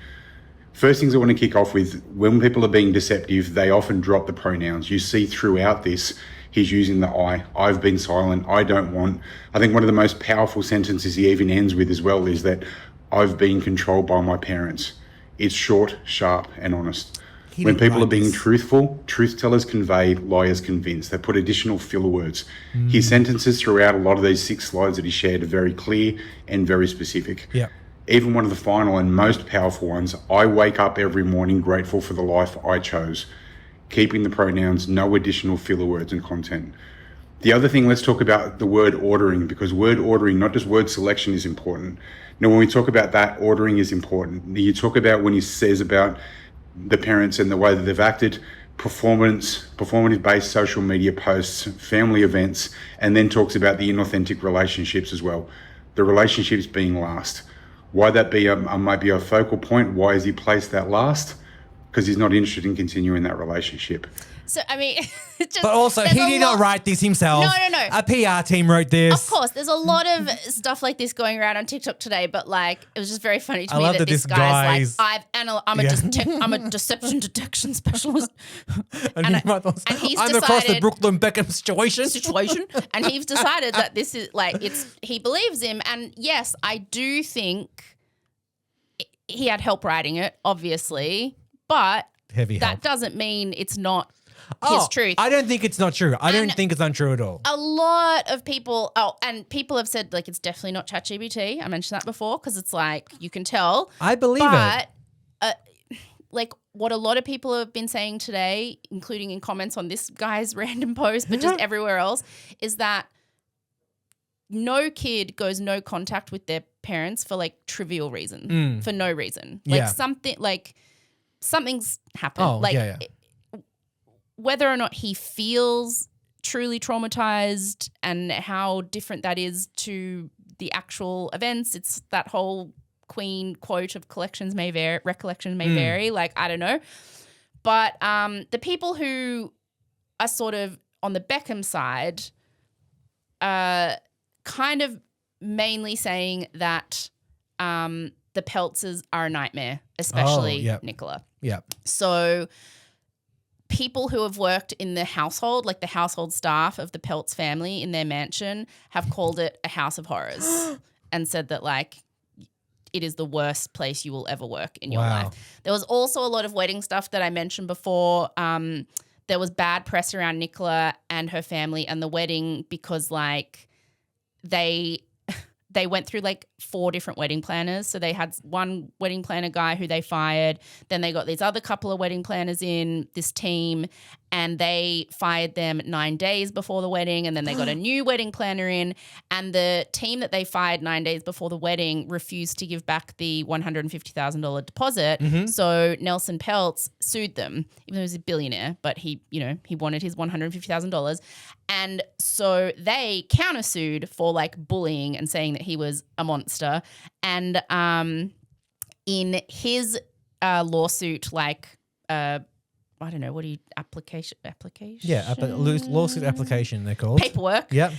First things I want to kick off with, when people are being deceptive, they often drop the pronouns. You see throughout this, he's using the I. I've been silent. I don't want. I think one of the most powerful sentences he even ends with as well is that I've been controlled by my parents. It's short, sharp, and honest. When people are being truthful, truth tellers convey, liars convince. They put additional filler words. His sentences throughout a lot of these 6 slides that he shared are very clear and very specific. Yeah. Even one of the final and most powerful ones, I wake up every morning grateful for the life I chose. Keeping the pronouns, no additional filler words and content. The other thing, let's talk about the word ordering, because word ordering, not just word selection, is important. Now, when we talk about that, ordering is important. You talk about when he says about the parents and the way that they've acted, performative-based social media posts, family events, and then talks about the inauthentic relationships as well. The relationships being last. Why that might be a focal point? Why has he placed that last? Because he's not interested in continuing that relationship. So, I mean, it's just, but also, he did not write this himself. No. A PR team wrote this. Of course, there's a lot of stuff like this going around on TikTok today, but like, it was just very funny to me that this guy's like, I'm a deception detection specialist. and he's I'm across the Brooklyn Beckham situation. And he's decided that this is like, he believes him. And yes, I do think he had help writing it, obviously, but that doesn't mean it's not his truth. I don't think it's not true. I don't think it's untrue at all. A lot of people, and people have said like it's definitely not ChatGPT. I mentioned that before because it's like you can tell. I believe it. But like what a lot of people have been saying today, including in comments on this guy's random post, but just everywhere else, is that no kid goes no contact with their parents for like trivial reason, for no reason. Like something's happened. Whether or not he feels truly traumatized and how different that is to the actual events, it's that whole Queen quote of recollections may vary. Like, I don't know. But the people who are sort of on the Beckham side kind of mainly saying that the Peltzers are a nightmare, especially Nicola. Yeah. So people who have worked in the household, like the household staff of the Peltz family in their mansion, have called it a house of horrors and said that like it is the worst place you will ever work in your life. There was also a lot of wedding stuff that I mentioned before. There was bad press around Nicola and her family and the wedding because like they went through like 4 different wedding planners. So they had one wedding planner guy who they fired. Then they got these other couple of wedding planners in this team. and they fired them 9 days before the wedding, and then they got a new wedding planner in, and the team that they fired 9 days before the wedding refused to give back the $150,000 deposit. So Nelson Peltz sued them, even though he's a billionaire, but he wanted his $150,000. And so they countersued for like bullying and saying that he was a monster. And in his lawsuit, like I don't know, what do you, application? Yeah, lawsuit application they're called. Paperwork. Yep.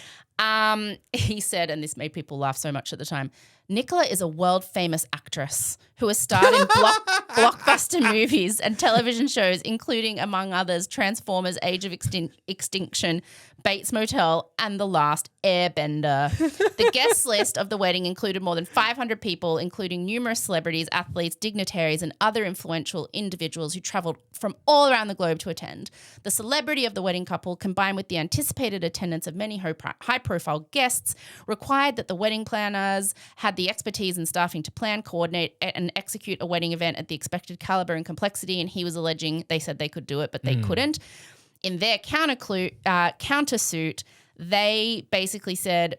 He said, and this made people laugh so much at the time, Nicola is a world-famous actress who has starred in blockbuster movies and television shows, including, among others, Transformers, Age of Extinction, Bates Motel, and The Last Airbender. The guest list of the wedding included more than 500 people, including numerous celebrities, athletes, dignitaries, and other influential individuals who travelled from all around the globe to attend. The celebrity of the wedding couple, combined with the anticipated attendance of many high-profile guests, required that the wedding planners had the expertise and staffing to plan, coordinate, and execute a wedding event at the expected caliber and complexity, and he was alleging they said they could do it, but they couldn't. In their countersuit, they basically said,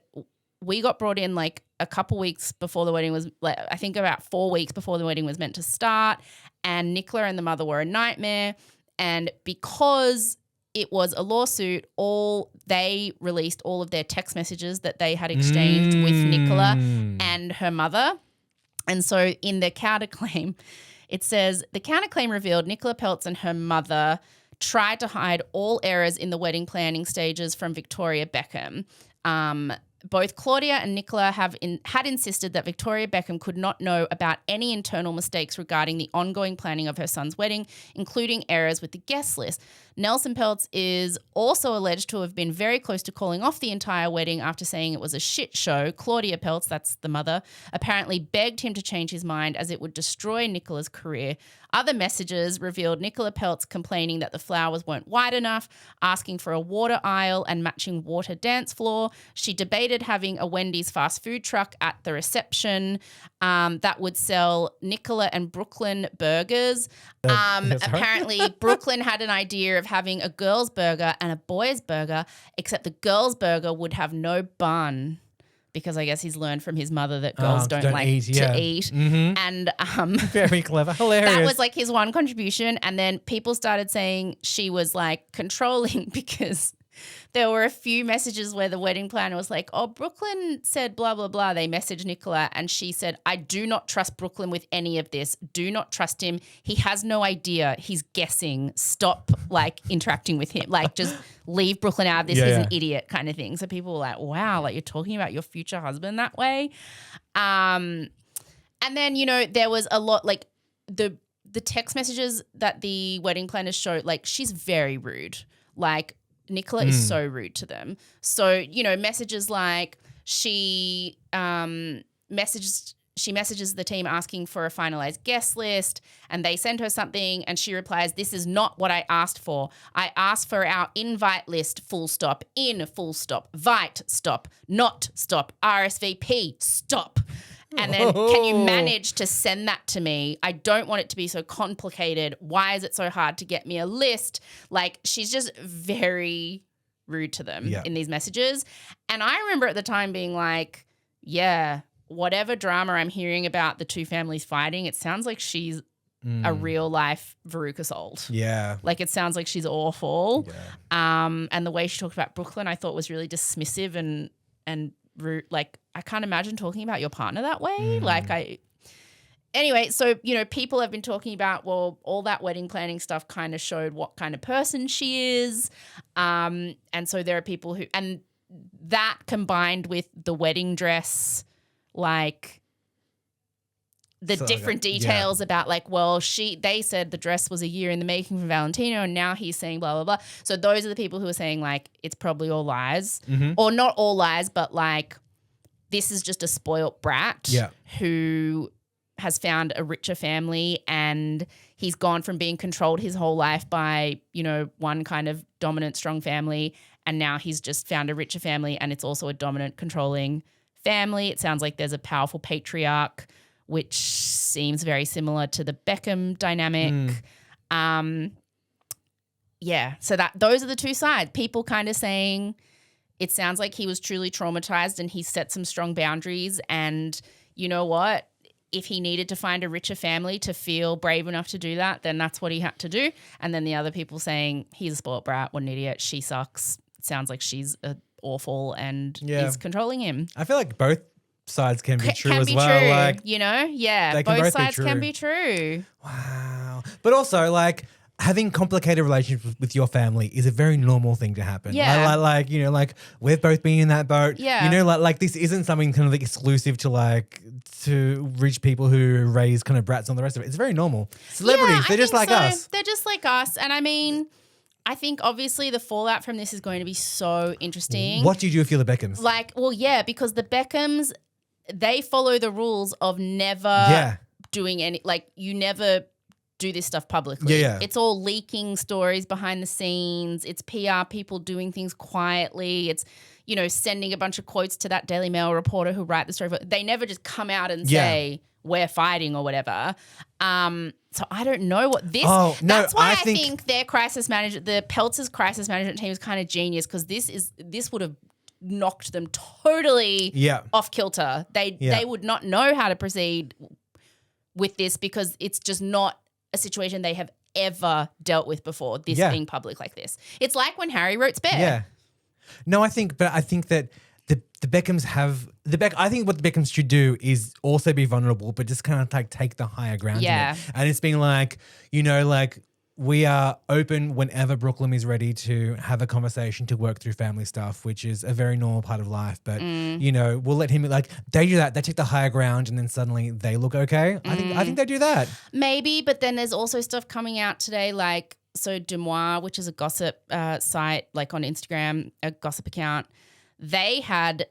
we got brought in like a couple weeks before the wedding was, like, I think about 4 weeks before the wedding was meant to start, and Nicola and the mother were a nightmare. And because it was a lawsuit, they released all of their text messages that they had exchanged with Nicola and her mother. And so in the counterclaim, it says, the counterclaim revealed Nicola Peltz and her mother tried to hide all errors in the wedding planning stages from Victoria Beckham. Both Claudia and Nicola had insisted that Victoria Beckham could not know about any internal mistakes regarding the ongoing planning of her son's wedding, including errors with the guest list. Nelson Peltz is also alleged to have been very close to calling off the entire wedding after saying it was a shit show. Claudia Peltz, that's the mother, apparently begged him to change his mind as it would destroy Nicola's career. Other messages revealed Nicola Peltz complaining that the flowers weren't wide enough, asking for a water aisle and matching water dance floor. She debated having a Wendy's fast food truck at the reception that would sell Nicola and Brooklyn burgers. Apparently, Brooklyn had an idea of having a girl's burger and a boy's burger, except the girl's burger would have no bun, because I guess he's learned from his mother that girls don't like eat, to eat. And very clever, hilarious. that was like his one contribution. And then people started saying she was like controlling because there were a few messages where the wedding planner was like, oh, Brooklyn said blah, blah, blah. They messaged Nicola and she said, I do not trust Brooklyn with any of this. Do not trust him. He has no idea. He's guessing. Stop like interacting with him. Like just leave Brooklyn out of this. He's an idiot kind of thing. So people were like, wow, like you're talking about your future husband that way. And then, there was a lot like the text messages that the wedding planners showed, like she's very rude. Like Nicola is so rude to them. So, messages like she messages the team asking for a finalized guest list, and they send her something and she replies, this is not what I asked for. I asked for our invite list, full stop, in, full stop, vite, stop, not, stop, RSVP, stop. And then can you manage to send that to me? I don't want it to be so complicated. Why is it so hard to get me a list? Like she's just very rude to them in these messages. And I remember at the time being like, yeah, whatever drama I'm hearing about the two families fighting, it sounds like she's a real life Veruca Salt. Yeah. Like it sounds like she's awful. Yeah. And the way she talked about Brooklyn, I thought was really dismissive and rude. Like I can't imagine talking about your partner that way. Anyway, so, people have been talking about, well, all that wedding planning stuff kind of showed what kind of person she is. And so there are people who, and that combined with the wedding dress, like the different details about like, well, they said the dress was a year in the making from Valentino and now he's saying blah, blah, blah. So those are the people who are saying like, it's probably all lies or not all lies, but like this is just a spoilt brat who has found a richer family and he's gone from being controlled his whole life by, one kind of dominant, strong family. And now he's just found a richer family and it's also a dominant, controlling family. It sounds like there's a powerful patriarch, which seems very similar to the Beckham dynamic. yeah, so those are the two sides. People kind of saying it sounds like he was truly traumatized and he set some strong boundaries. And you know what? If he needed to find a richer family to feel brave enough to do that, then that's what he had to do. And then the other people saying he's a sport brat, what an idiot, she sucks. It sounds like she's awful and is controlling him. I feel like both sides can be true can as be well. True, like, you know, yeah, they can both both be sides true. can be true. Wow. But also, like, having complicated relationships with your family is a very normal thing to happen. Yeah. Like, you know, like we've both been in that boat. Yeah. You know, like this isn't something kind of like exclusive to rich people who raise kind of brats and the rest of it. It's very normal. Celebrities, they're just like us. They're just like us. And I mean, I think obviously the fallout from this is going to be so interesting. What do you do if you're the Beckhams? Like, well, yeah, because the Beckhams, they follow the rules of never doing any, like you never do this stuff publicly. Yeah. It's all leaking stories behind the scenes. It's PR people doing things quietly. It's, you know, sending a bunch of quotes to that Daily Mail reporter who write the story. But they never just come out and say we're fighting or whatever. So I don't know what this. Oh, no, that's why I I think think their crisis management, the Peltzer's crisis management team is kind of genius because this would have knocked them totally off kilter. They would not know how to proceed with this because it's just not a situation they have ever dealt with before, this being public like this. It's like when Harry wrote Spare. Yeah. No, I think that the Beckhams I think what the Beckhams should do is also be vulnerable, but just kind of like take the higher ground. Yeah. In it. And it's been like, you know, like we are open whenever Brooklyn is ready to have a conversation to work through family stuff, which is a very normal part of life. But, you know, we'll let him, like, they do that. They take the higher ground and then suddenly they look okay. I think they do that. Maybe, but then there's also stuff coming out today like, so Demois, which is a gossip site, like on Instagram, a gossip account, they had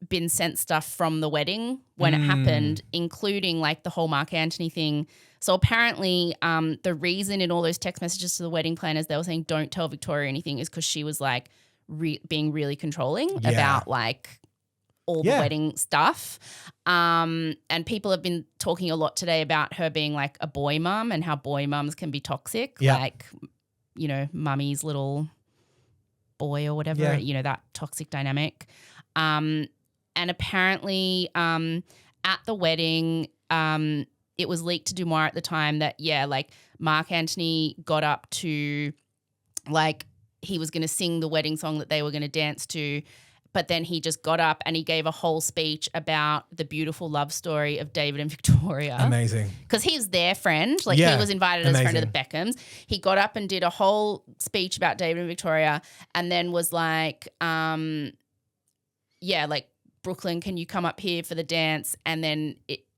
been sent stuff from the wedding when it happened, including like the whole Mark Antony thing. So apparently the reason in all those text messages to the wedding planners, they were saying don't tell Victoria anything is because she was like being really controlling about like all the wedding stuff. And people have been talking a lot today about her being like a boy mum and how boy mums can be toxic. Yeah. Like, you know, mummy's little boy or whatever, you know, that toxic dynamic. And apparently at the wedding, it was leaked to Demois at the time that, like Mark Antony got up to like he was going to sing the wedding song that they were going to dance to, but then he just got up and he gave a whole speech about the beautiful love story of David and Victoria. Amazing. Because he's their friend. Like he was invited as a friend of the Beckhams. He got up and did a whole speech about David and Victoria and then was like, like, Brooklyn, can you come up here for the dance? And then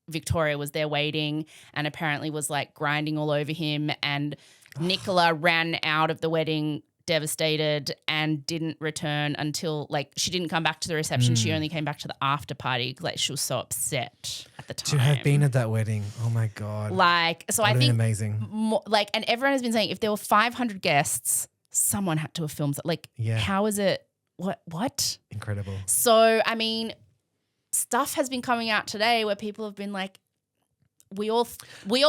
Victoria was there waiting and apparently was like grinding all over him, and Nicola ran out of the wedding devastated and didn't return until like she didn't come back to the reception. She only came back to the after party. Like she was so upset at the time. To have been at that wedding. Oh my God. Like, so I think amazing. Like, and everyone has been saying if there were 500 guests, someone had to have filmed it. Like, how is it? What? Incredible. So, I mean, stuff has been coming out today where people have been like, we all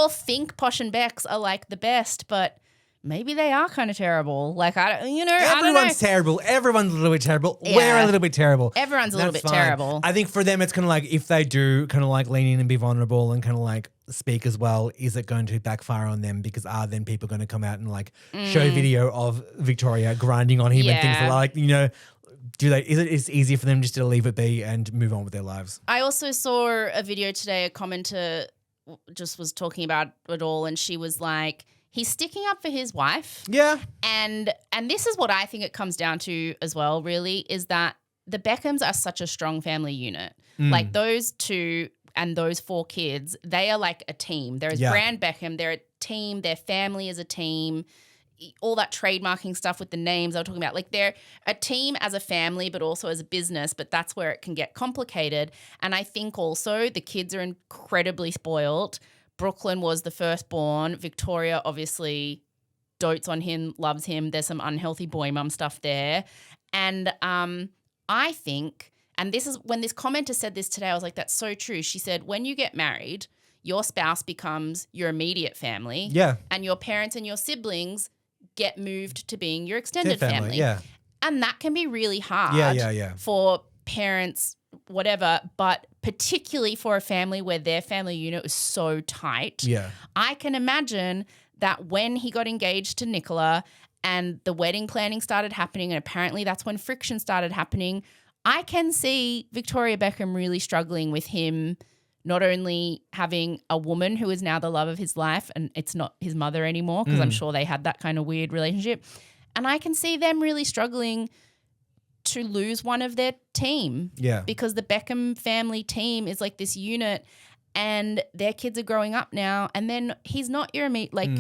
think Posh and Becks are like the best, but maybe they are kind of terrible. Like, everyone's terrible. Everyone's a little bit terrible. Yeah. We're a little bit terrible. Everyone's a little bit terrible. I think for them, it's kind of like if they do kind of like lean in and be vulnerable and kind of like speak as well, is it going to backfire on them? Because are then people going to come out and like show video of Victoria grinding on him and things like, you know, is it easier for them just to leave it be and move on with their lives? I also saw a video today, a commenter just was talking about it all, and she was like, he's sticking up for his wife. Yeah. And this is what I think it comes down to as well, really, is that the Beckhams are such a strong family unit. Like those two and those 4 kids, they are like a team. There is Brand Beckham, they're a team, their family is a team. All that trademarking stuff with the names I was talking about, like they're a team as a family, but also as a business, but that's where it can get complicated. And I think also the kids are incredibly spoiled. Brooklyn was the firstborn. Victoria obviously dotes on him, loves him. There's some unhealthy boy mum stuff there. And I think, and this is when this commenter said this today, I was like, that's so true. She said, when you get married, your spouse becomes your immediate family. Yeah. And your parents and your siblings get moved to being your extended Their family. Yeah. And that can be really hard Yeah. for parents, whatever, but particularly for a family where their family unit is so tight. Yeah. I can imagine that when he got engaged to Nicola and the wedding planning started happening, and apparently that's when friction started happening, I can see Victoria Beckham really struggling with him not only having a woman who is now the love of his life and it's not his mother anymore, because I'm sure they had that kind of weird relationship. And I can see them really struggling to lose one of their team. Yeah. Because the Beckham family team is like this unit and their kids are growing up now, and then he's not your immediate, like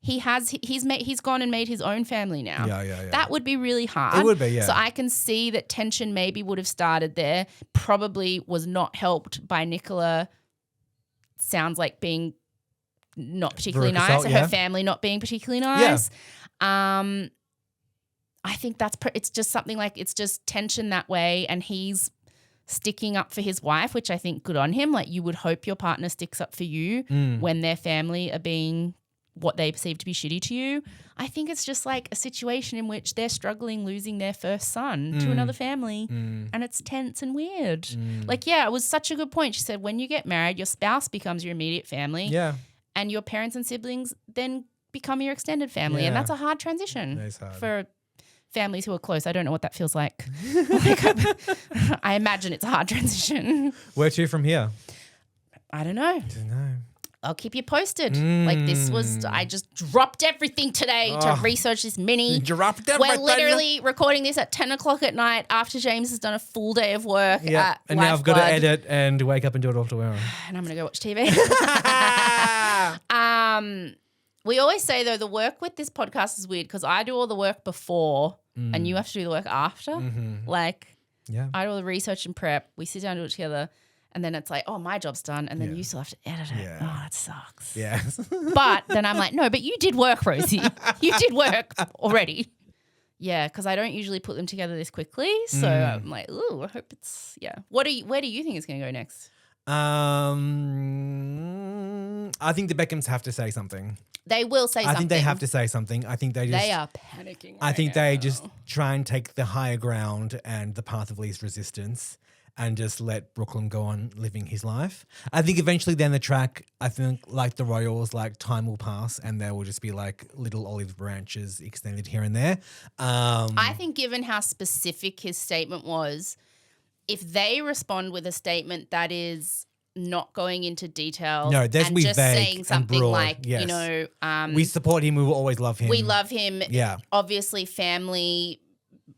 he's gone and made his own family now. Yeah. That would be really hard. It would be, yeah. So I can see that tension maybe would have started there, probably was not helped by Nicola, sounds like being not particularly Veruca nice, Salt, or yeah. her family not being particularly nice. I think it's just something like it's just tension that way, and he's sticking up for his wife, which I think good on him. Like you would hope your partner sticks up for you when their family are being what they perceive to be shitty to you. I think it's just like a situation in which they're struggling losing their first son to another family and it's tense and weird. Like, yeah, it was such a good point. She said when you get married, your spouse becomes your immediate family. Yeah. And your parents and siblings then become your extended family. And Yeah. that's a hard transition That is hard. for families who are close. I don't know what that feels like. I imagine it's a hard transition. Where to from here? I don't know. Don't know. I'll keep you posted. Like this was, I just dropped everything today to research this mini. Dropped We're everything. literally recording this at 10 o'clock at night after James has done a full day of work Yeah. at And now I've got to Lifeblood. edit and wake up and do it all tomorrow. And I'm going to go watch TV. We always say, though, the work with this podcast is weird because I do all the work before and you have to do the work after. Like, Yeah. I do all the research and prep. We sit down and do it together. And then it's like, oh, my job's done. And then you still have to edit it. Yeah. Oh, that sucks. Yeah. But then I'm like, no, but you did work, Rosie. You did work already. Yeah, because I don't usually put them together this quickly. So I'm like, ooh, I hope it's, yeah. Where do you think it's going to go next? I think the Beckhams have to say something. They will say something. I think they have to say something. I think they just. They are panicking. I think right they now. just try and take the higher ground and the path of least resistance and just let Brooklyn go on living his life. I think eventually down the track, I think like the Royals, like time will pass and there will just be like little olive branches extended here and there. I think given how specific his statement was, if they respond with a statement that is not going into detail No, there's and we just vague saying and something broad, like, yes. you know, we support him. We will always love him. we love him. Yeah. Obviously, family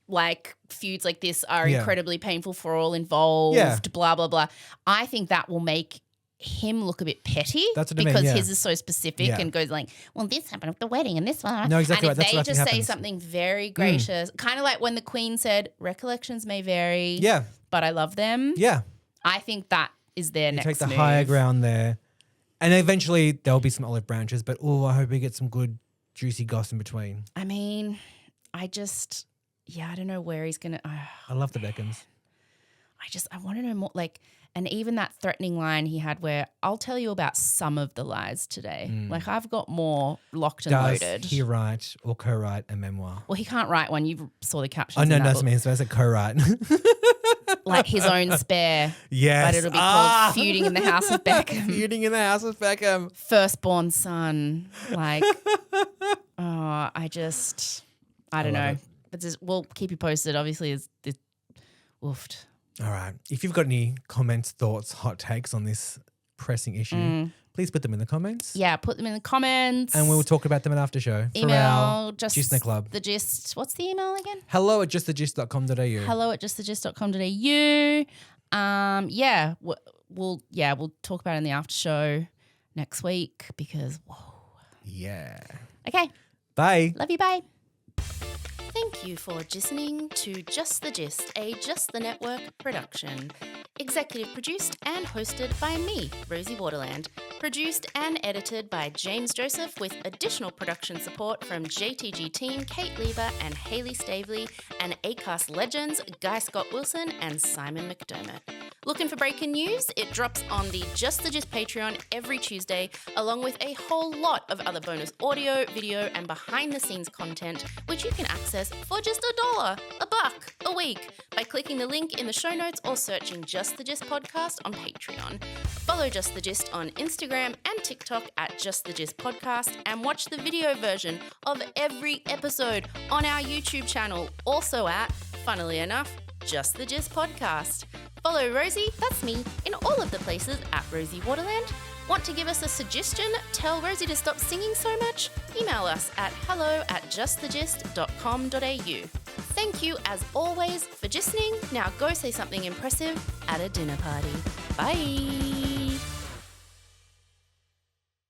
like feuds like this are Yeah. incredibly painful for all involved, Yeah. blah, blah, blah. I think that will make him look a bit petty That's what I mean, because yeah. his is so specific Yeah. and goes like, well, this happened with the wedding and this one. No, exactly and right. if That's what they I just think say happens. something very gracious, kind of like when the Queen said, recollections may vary, Yeah. but I love them. Yeah. I think that is their You next take the move. higher ground there. And eventually there'll be some olive branches, but I hope we get some good juicy goss in between. I mean, I don't know where he's going to. I love the Beckhams. I want to know more. Like, and even that threatening line he had where I'll tell you about some of the lies today. Like, I've got more locked and Does loaded. he write or co-write a memoir? Well, he can't write one. You saw the captions. Oh, no, in that that's book. me. So I said co-write. Like his own spare. Yes. But it'll be called Feuding in the House of Beckham. Feuding in the House of Beckham. Firstborn son. Like, I don't know. love it. But we'll keep you posted. Obviously, it's woofed. All right. If you've got any comments, thoughts, hot takes on this pressing issue, please put them in the comments. Yeah, put them in the comments. And we'll talk about them at after show. For Email our just Gist in the Club. The Gist. What's the email again? hello@justthegist.com.au. hello@justthegist.com.au. Yeah, we'll talk about it in the after show next week because whoa. Yeah. Okay, Bye. love you. Bye. Thank you for listening to Just the Gist, a Just the Network production. Executive produced and hosted by me, Rosie Waterland. Produced and edited by James Joseph with additional production support from JTG team Kate Lieber and Hayley Stavely and Acast legends Guy Scott Wilson and Simon McDermott. Looking for breaking news? It drops on the Just the Gist Patreon every Tuesday, along with a whole lot of other bonus audio, video, and behind-the-scenes content, which you can access for just $1, $1 a week by clicking the link in the show notes or searching Just the Gist Podcast on Patreon. Follow Just the Gist on Instagram and TikTok at Just the Gist Podcast, and watch the video version of every episode on our YouTube channel, also at, funnily enough, Just the Gist Podcast. Follow Rosie, that's me, in all of the places at Rosie Waterland. Want to give us a suggestion? Tell Rosie to stop singing so much? Email us at hello@justthegist.com.au. Thank you, as always, for listening. Now go say something impressive at a dinner party. Bye.